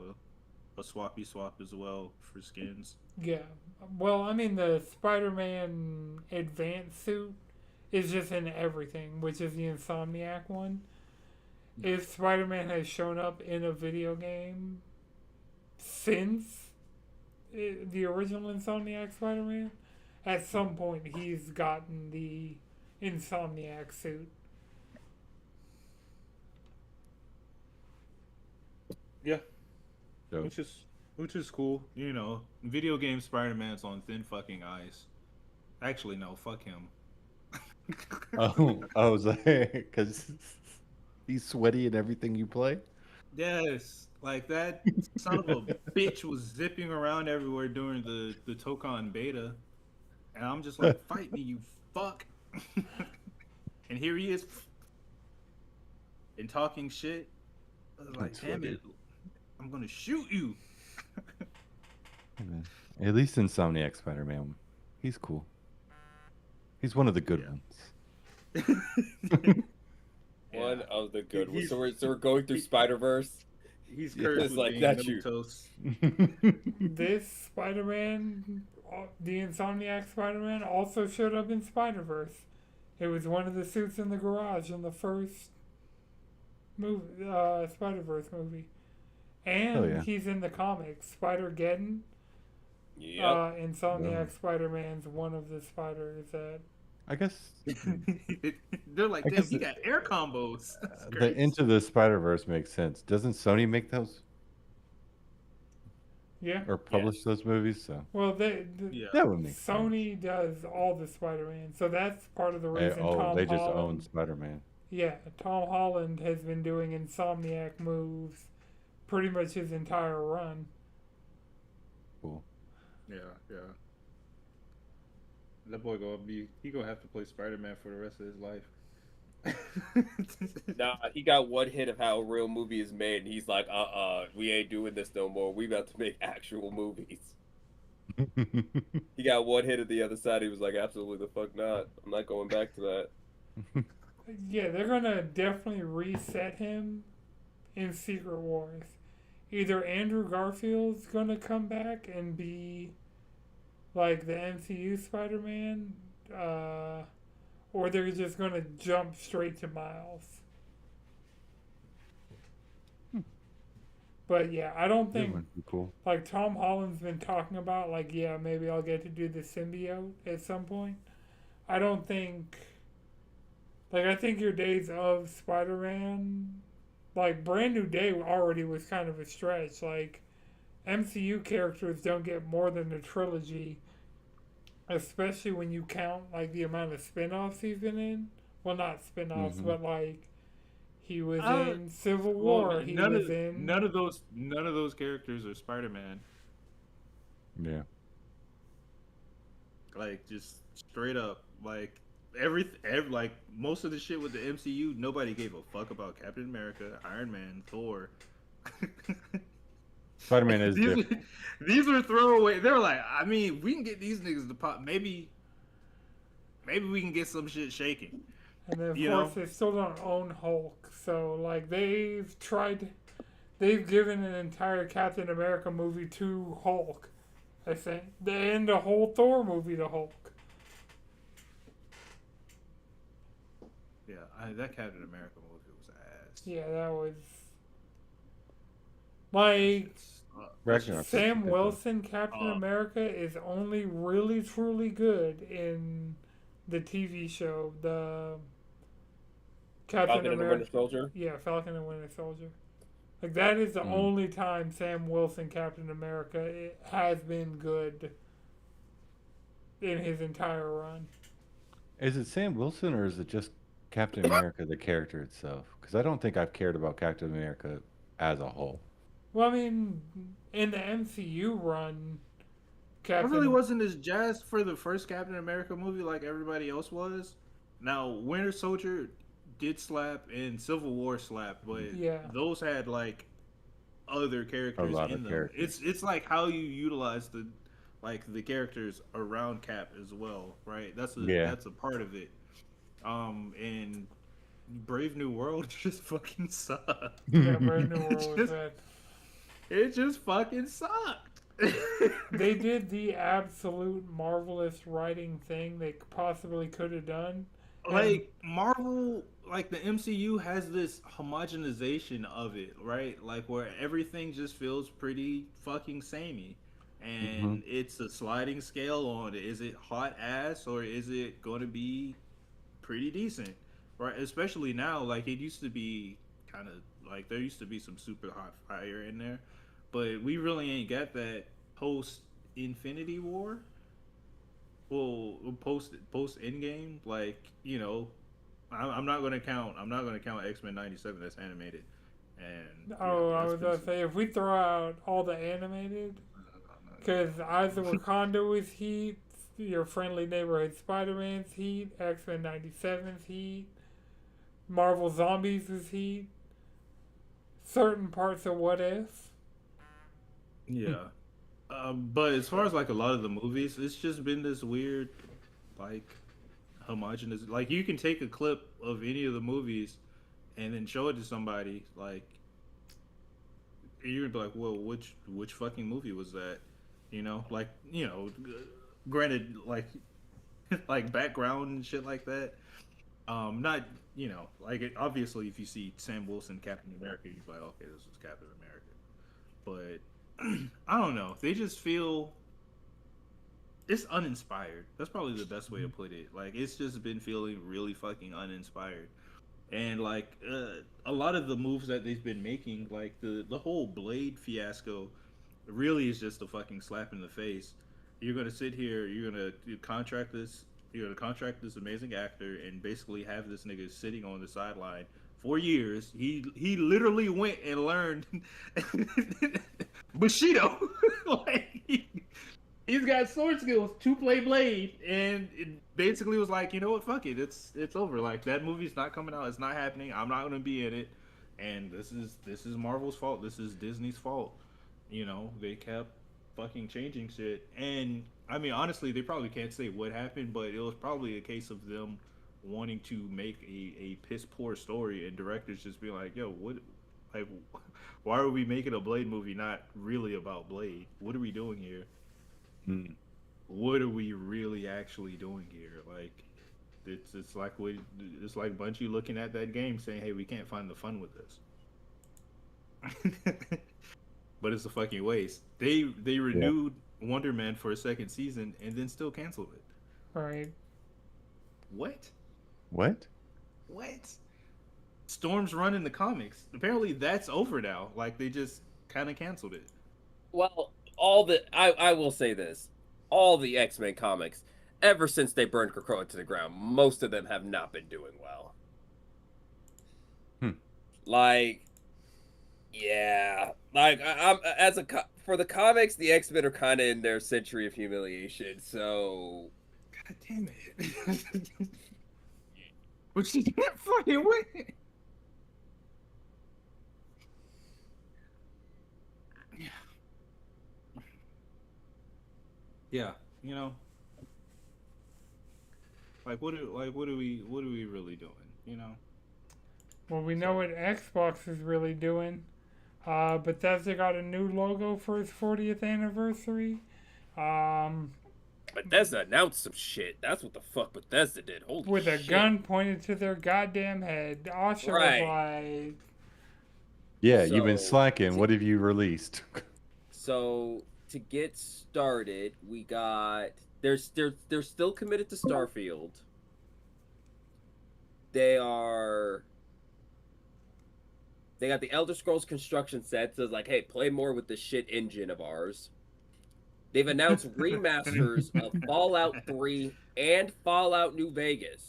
a swappy swap as well for skins. yeah. Well, I mean, the Spider-Man advanced suit is just in everything, which is the Insomniac one. If Spider-Man has shown up in a video game since the original Insomniac Spider-Man, at some point he's gotten the Insomniac suit. Yeah, So, which is cool. You know, video game Spider Man's on thin fucking ice. Actually, no, fuck him. oh, I was like, because he's sweaty in everything you play. Yes, like that son of a bitch was zipping around everywhere during the Tokon beta, and I'm just like, fight me, you fuck. And here he is, and talking shit. I was like, That's damn funny. it, I'm gonna shoot you. Hey, man. At least Insomniac Spider-Man, he's cool. He's one of the good Yeah. ones. One of the good ones. He's- So we're going through Spider Verse. He's Yeah. cursed It's with like being that you- toast. This Spider-Man, the Insomniac Spider-Man, also showed up in Spider-Verse. It was one of the suits in the garage in the first movie, Spider-Verse movie. And Oh, yeah. he's in the comics. Spider-Geddon, Yep. Insomniac Spider-Man's one of the spiders that... I guess They're like, I damn, guess he the- got air combos. That's the crazy. Into the Spider-Verse makes sense. Doesn't Sony make those Yeah. or publish those movies? So Well, Yeah. that would make sense. Sony does all the Spider-Man, so that's part of the reason Tom They just Holland... own Spider-Man. Yeah, Tom Holland has been doing Insomniac moves pretty much his entire run. Cool. Yeah, yeah. That boy he gonna have to play Spider Man for the rest of his life. Nah, he got one hit of how a real movie is made, and he's like, we ain't doing this no more. We about to make actual movies. He got one hit at the other side. He was like, absolutely the fuck not. I'm not going back to that. Yeah, they're gonna definitely reset him in Secret Wars. Either Andrew Garfield's gonna come back and be like the MCU Spider-Man, or they're just gonna jump straight to Miles. But yeah, I don't That think would be cool. like Tom Holland's been talking about, like, yeah, maybe I'll get to do the symbiote at some point. I don't think, like, I think your days of Spider-Man, like, Brand New Day already was kind of a stretch. Like, MCU characters don't get more than a trilogy, especially when you count, like, the amount of spin-offs he's been in. Well, not spin-offs, Mhm. but, like, he was Uh, in Civil War. Well, He none was of in... none of those characters are Spider Man. Yeah. Like just straight up, like like most of the shit with the MCU, nobody gave a fuck about Captain America, Iron Man, Thor. Spider-Man is these, different. these were throwaway. They were like, I mean, we can get these niggas to pop. Maybe we can get some shit shaking. And then, of You course, know? they still don't own Hulk. So, like, they've tried they've given an entire Captain America movie to Hulk. I think and the whole Thor movie to Hulk. Yeah, that Captain America movie was ass. Yeah, that was like Ragnarok was Sam good, though. Wilson. Captain America is only really truly good in the TV show, the Captain Falcon and the America. Winter Soldier. Yeah, Falcon and Winter Soldier. Like that is the only time Sam Wilson Captain America has been good in his entire run. Is it Sam Wilson or is it just Captain America, the character itself? Because I don't think I've cared about Captain America as a whole. Well, I mean, in the MCU run, I Captain. really wasn't as jazzed for the first Captain America movie like everybody else was. Now, Winter Soldier did slap and Civil War slapped, but Yeah. those had like other characters lot in of them. characters. It's like how you utilize the characters around Cap as well, right? That's a part of it. And Brave New World just fucking sucked. Yeah, Brave New World was bad. It just fucking sucked. They did the absolute marvelous writing thing they possibly could have done. Like Marvel, like the MCU has this homogenization of it, right? Like where everything just feels pretty fucking samey. And it's a sliding scale on it. Is it hot ass or is it going to be pretty decent? Right? Especially now, like it used to be kind of like there used to be some super hot fire in there, but we really ain't got that post Infinity War. Well, post Endgame, like I'm not gonna count. I'm not gonna count X-Men '97 that's animated. And I was gonna say if we throw out all the animated, because either Wakanda was heat, Your Friendly Neighborhood Spider-Man's heat, X-Men '97's heat, Marvel Zombies was heat, certain parts of What If. Yeah. But as far as like a lot of the movies, it's just been this weird, like, homogenous. Like you can take a clip of any of the movies, and then show it to somebody. Like, you're gonna be like, "Well, which fucking movie was that?" Like granted, like like background and shit like that. Not like obviously if you see Sam Wilson Captain America, you're like, okay, this is Captain America. But I don't know. They just feel it's uninspired. That's probably the best way to put it. Like it's just been feeling really fucking uninspired. And like a lot of the moves that they've been making, like the whole Blade fiasco, really is just a fucking slap in the face. You're gonna sit here. You're gonna contract this. You're gonna contract this amazing actor and basically have this nigga sitting on the sideline for years. He literally went and learned Bushido. Like he's got sword skills to play Blade, and it basically was like, you know what, fuck it, it's over. Like that movie's not coming out. It's not happening. I'm not gonna be in it, and this is Marvel's fault. This is Disney's fault. They kept fucking changing shit, and I mean honestly, they probably can't say what happened, but it was probably a case of them wanting to make a piss poor story, and directors just being like, yo, what, like, why are we making a Blade movie not really about Blade? What are we doing here? What are we really actually doing here? Like, it's like Bungie looking at that game saying, hey, we can't find the fun with this. But it's a fucking waste. They renewed Wonder Man for a second season and then still canceled it. Right. What? What? Storm's run in the comics. Apparently that's over now. Like they just kind of canceled it. Well, I will say this. All the X-Men comics, ever since they burned Krakoa to the ground, most of them have not been doing well. Like, yeah. Like, for the comics, the X-Men are kind of in their century of humiliation, so... God damn it. But she can't fucking win. Yeah, like what are we really doing? Well, we know what Xbox is really doing. Bethesda got a new logo for its 40th anniversary. Um, Bethesda announced some shit. That's what the fuck Bethesda did. Holy with a shit. gun pointed to their goddamn head. Osha was Right. like, Yeah, you've been So, slacking. to, What have you released? so to get started, we got they're still committed to Starfield. They are they got the Elder Scrolls construction set, so it's like, hey, play more with the shit engine of ours. They've announced remasters of Fallout 3 and Fallout New Vegas.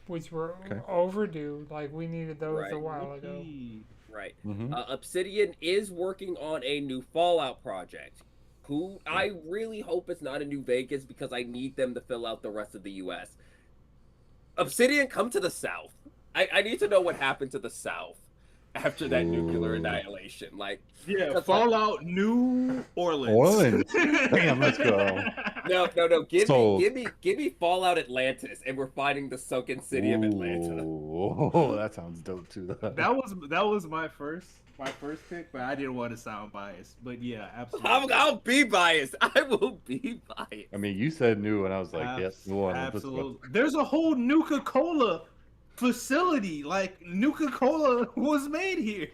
which were Okay. overdue. Like, we needed those a Right. while ago. Right. Mm-hmm. Obsidian is working on a new Fallout project. Who I really hope it's not a New Vegas because I need them to fill out the rest of the U.S. Obsidian, come to the South. I need to know what happened to the South after that nuclear Ooh. annihilation. Like, Yeah, 'cause, like, Fallout New Orleans. Orleans. Damn, let's go. no. Sold. Give me Fallout Atlantis, and we're finding the sunken city of Atlanta. Ooh, that sounds dope too. That was my first pick, but I didn't want to sound biased. But yeah, absolutely. I'll be biased. I will be biased. I mean, you said new, and I was like, "Yep, new one." Absolutely. There's a whole Nuka-Cola facility. Like Nuka-Cola was made here.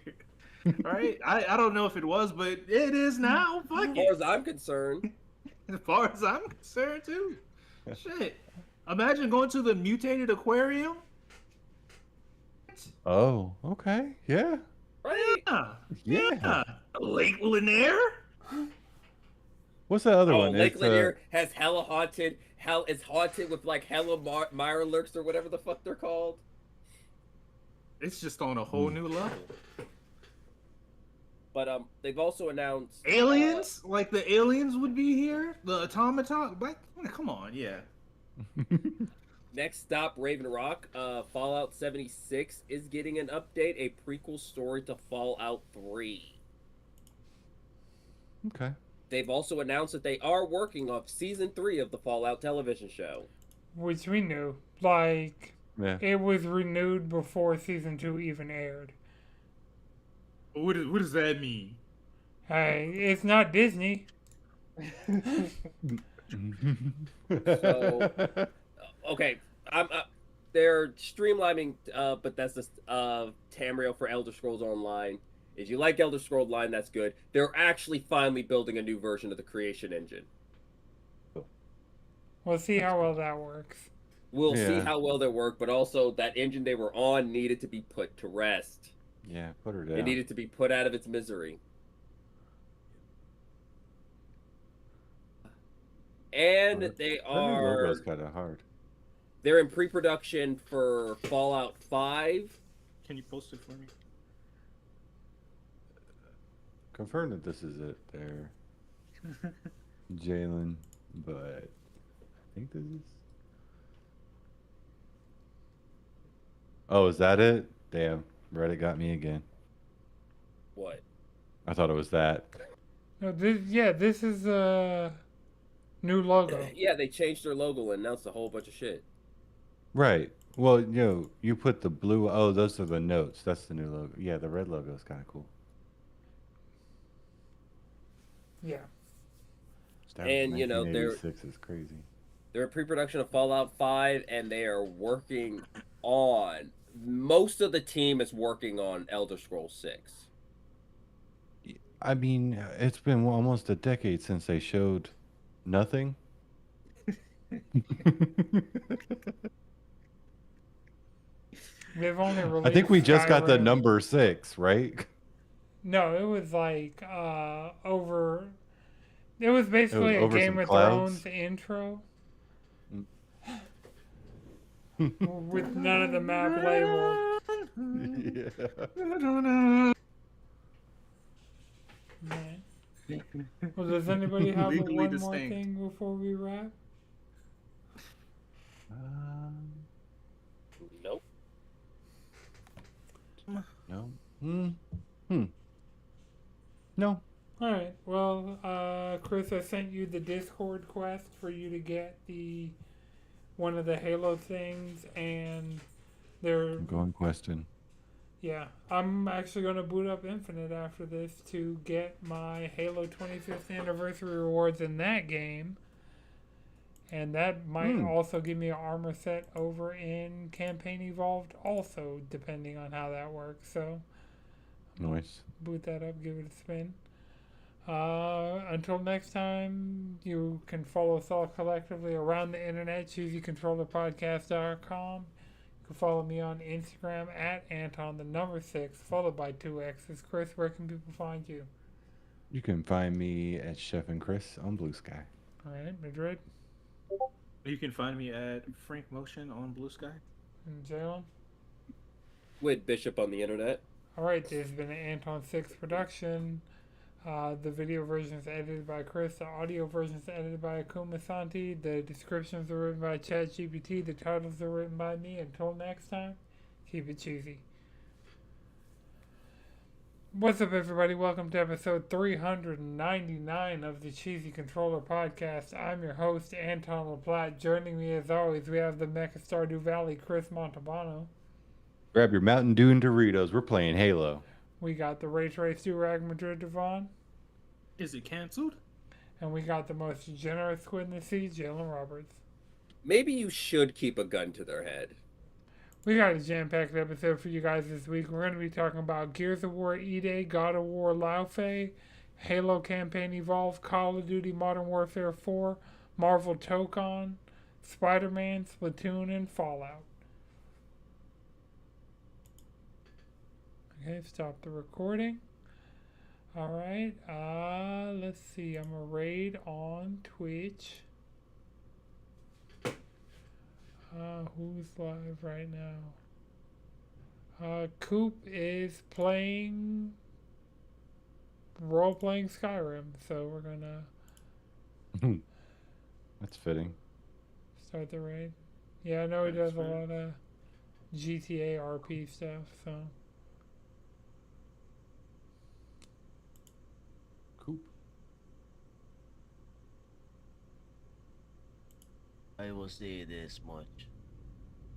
Right? I don't know if it was, but it is now. Fuck As far as it. I'm concerned, As far as I'm concerned, too. Shit. Imagine going to the mutated aquarium. Oh, okay, yeah, right? yeah. Lake Lanier. What's that other Oh, one? Lake It's, Lanier has hella haunted. Hell, it's haunted with like hella Mirelurks or whatever the fuck they're called. It's just on a whole new level. But they've also announced Aliens? Like the aliens would be here? The automaton? Like, come on, yeah. Next stop, Raven Rock. Fallout 76 is getting an update, a prequel story to Fallout 3. okay. They've also announced that they are working on season 3 of the Fallout television show. Which we knew. Like, Yeah. it was renewed before season 2 even aired. What does that mean? Hey, it's not Disney. So, okay, they're streamlining Bethesda's Tamriel for Elder Scrolls Online. If you like Elder Scrolls Online, that's good. They're actually finally building a new version of the creation engine. We'll see how well that works. We'll see Yeah. how well they work, but also that engine they were on needed to be put to rest. Yeah, put her down. It needed to be put out of its misery. And That they new are logo's kind of hard. they're in pre-production for Fallout 5. Can you post it for me? Confirm that this is it there, Jalen. But I think this is. Oh, is that it? Damn, Reddit got me again. What? I thought it was that. No, this is a new logo. Yeah, they changed their logo and announced a whole bunch of shit. Right. Well, you put the blue. Oh, those are the notes. That's the new logo. Yeah, the red logo is kind of cool. Yeah. Started And, in they're 1986 is crazy. they're in pre-production of Fallout 5, and they are working on most of the team is working on Elder Scrolls 6. I mean, it's been almost a decade since they showed nothing. They've only released I think we just got the Skyrim. number 6, right? No, it was like over. It was basically a over Game some of clouds? Thrones intro Mm. with none of the map labeled. Yeah. Man. Well, does anybody have Legally one more distinct. thing before we wrap? Nope. No. No. All right. Well, Chris, I sent you the Discord quest for you to get one of the Halo things, and they're Going question. Yeah, I'm actually going to boot up Infinite after this to get my Halo 25th anniversary rewards in that game. And that might Hmm. also give me an armor set over in Campaign Evolved, also, depending on how that works. So, Nice. boot that up, give it a spin. Until next time, you can follow us all collectively around the internet, chooseycontrollerpodcast.com. You can follow me on Instagram at Anton the number 6, followed by 2X's. Chris, where can people find you? You can find me at Chef and Chris on Blue Sky. All right, Madrid You can find me at Frank Motion on Blue Sky. and Jalen. With Bishop on the internet. All right, this has been an Anton 6 production. The video version is edited by Chris. The audio version is edited by Akuma Santi. The descriptions are written by ChatGPT. The titles are written by me. Until next time, keep it cheesy. What's up, everybody? Welcome to episode 399 of the Cheesy Controller Podcast. I'm your host, Anton LaPlatte. Joining me, as always, we have the Mecha Stardew Valley, Chris Montalbano. Grab your Mountain Dew and Doritos. We're playing Halo. We got the Ray Trace Durag Madrid Devon. Is it canceled? And we got the most generous squid in the sea, Jalen Roberts. Maybe you should keep a gun to their head. We got a jam-packed episode for you guys this week. We're going to be talking about Gears of War E-Day, God of War Laufey, Halo Campaign Evolved, Call of Duty Modern Warfare 4, Marvel Tokon, Spider-Man, Splatoon, and Fallout. Okay, stop the recording. Alright, let's see. I'm a raid on Twitch. Who's live right now? Coop is playing role-playing Skyrim, so we're gonna That's fitting. start the raid. Yeah, I know he That's does a fair. lot of GTA RP stuff, so Coop. I will say this much.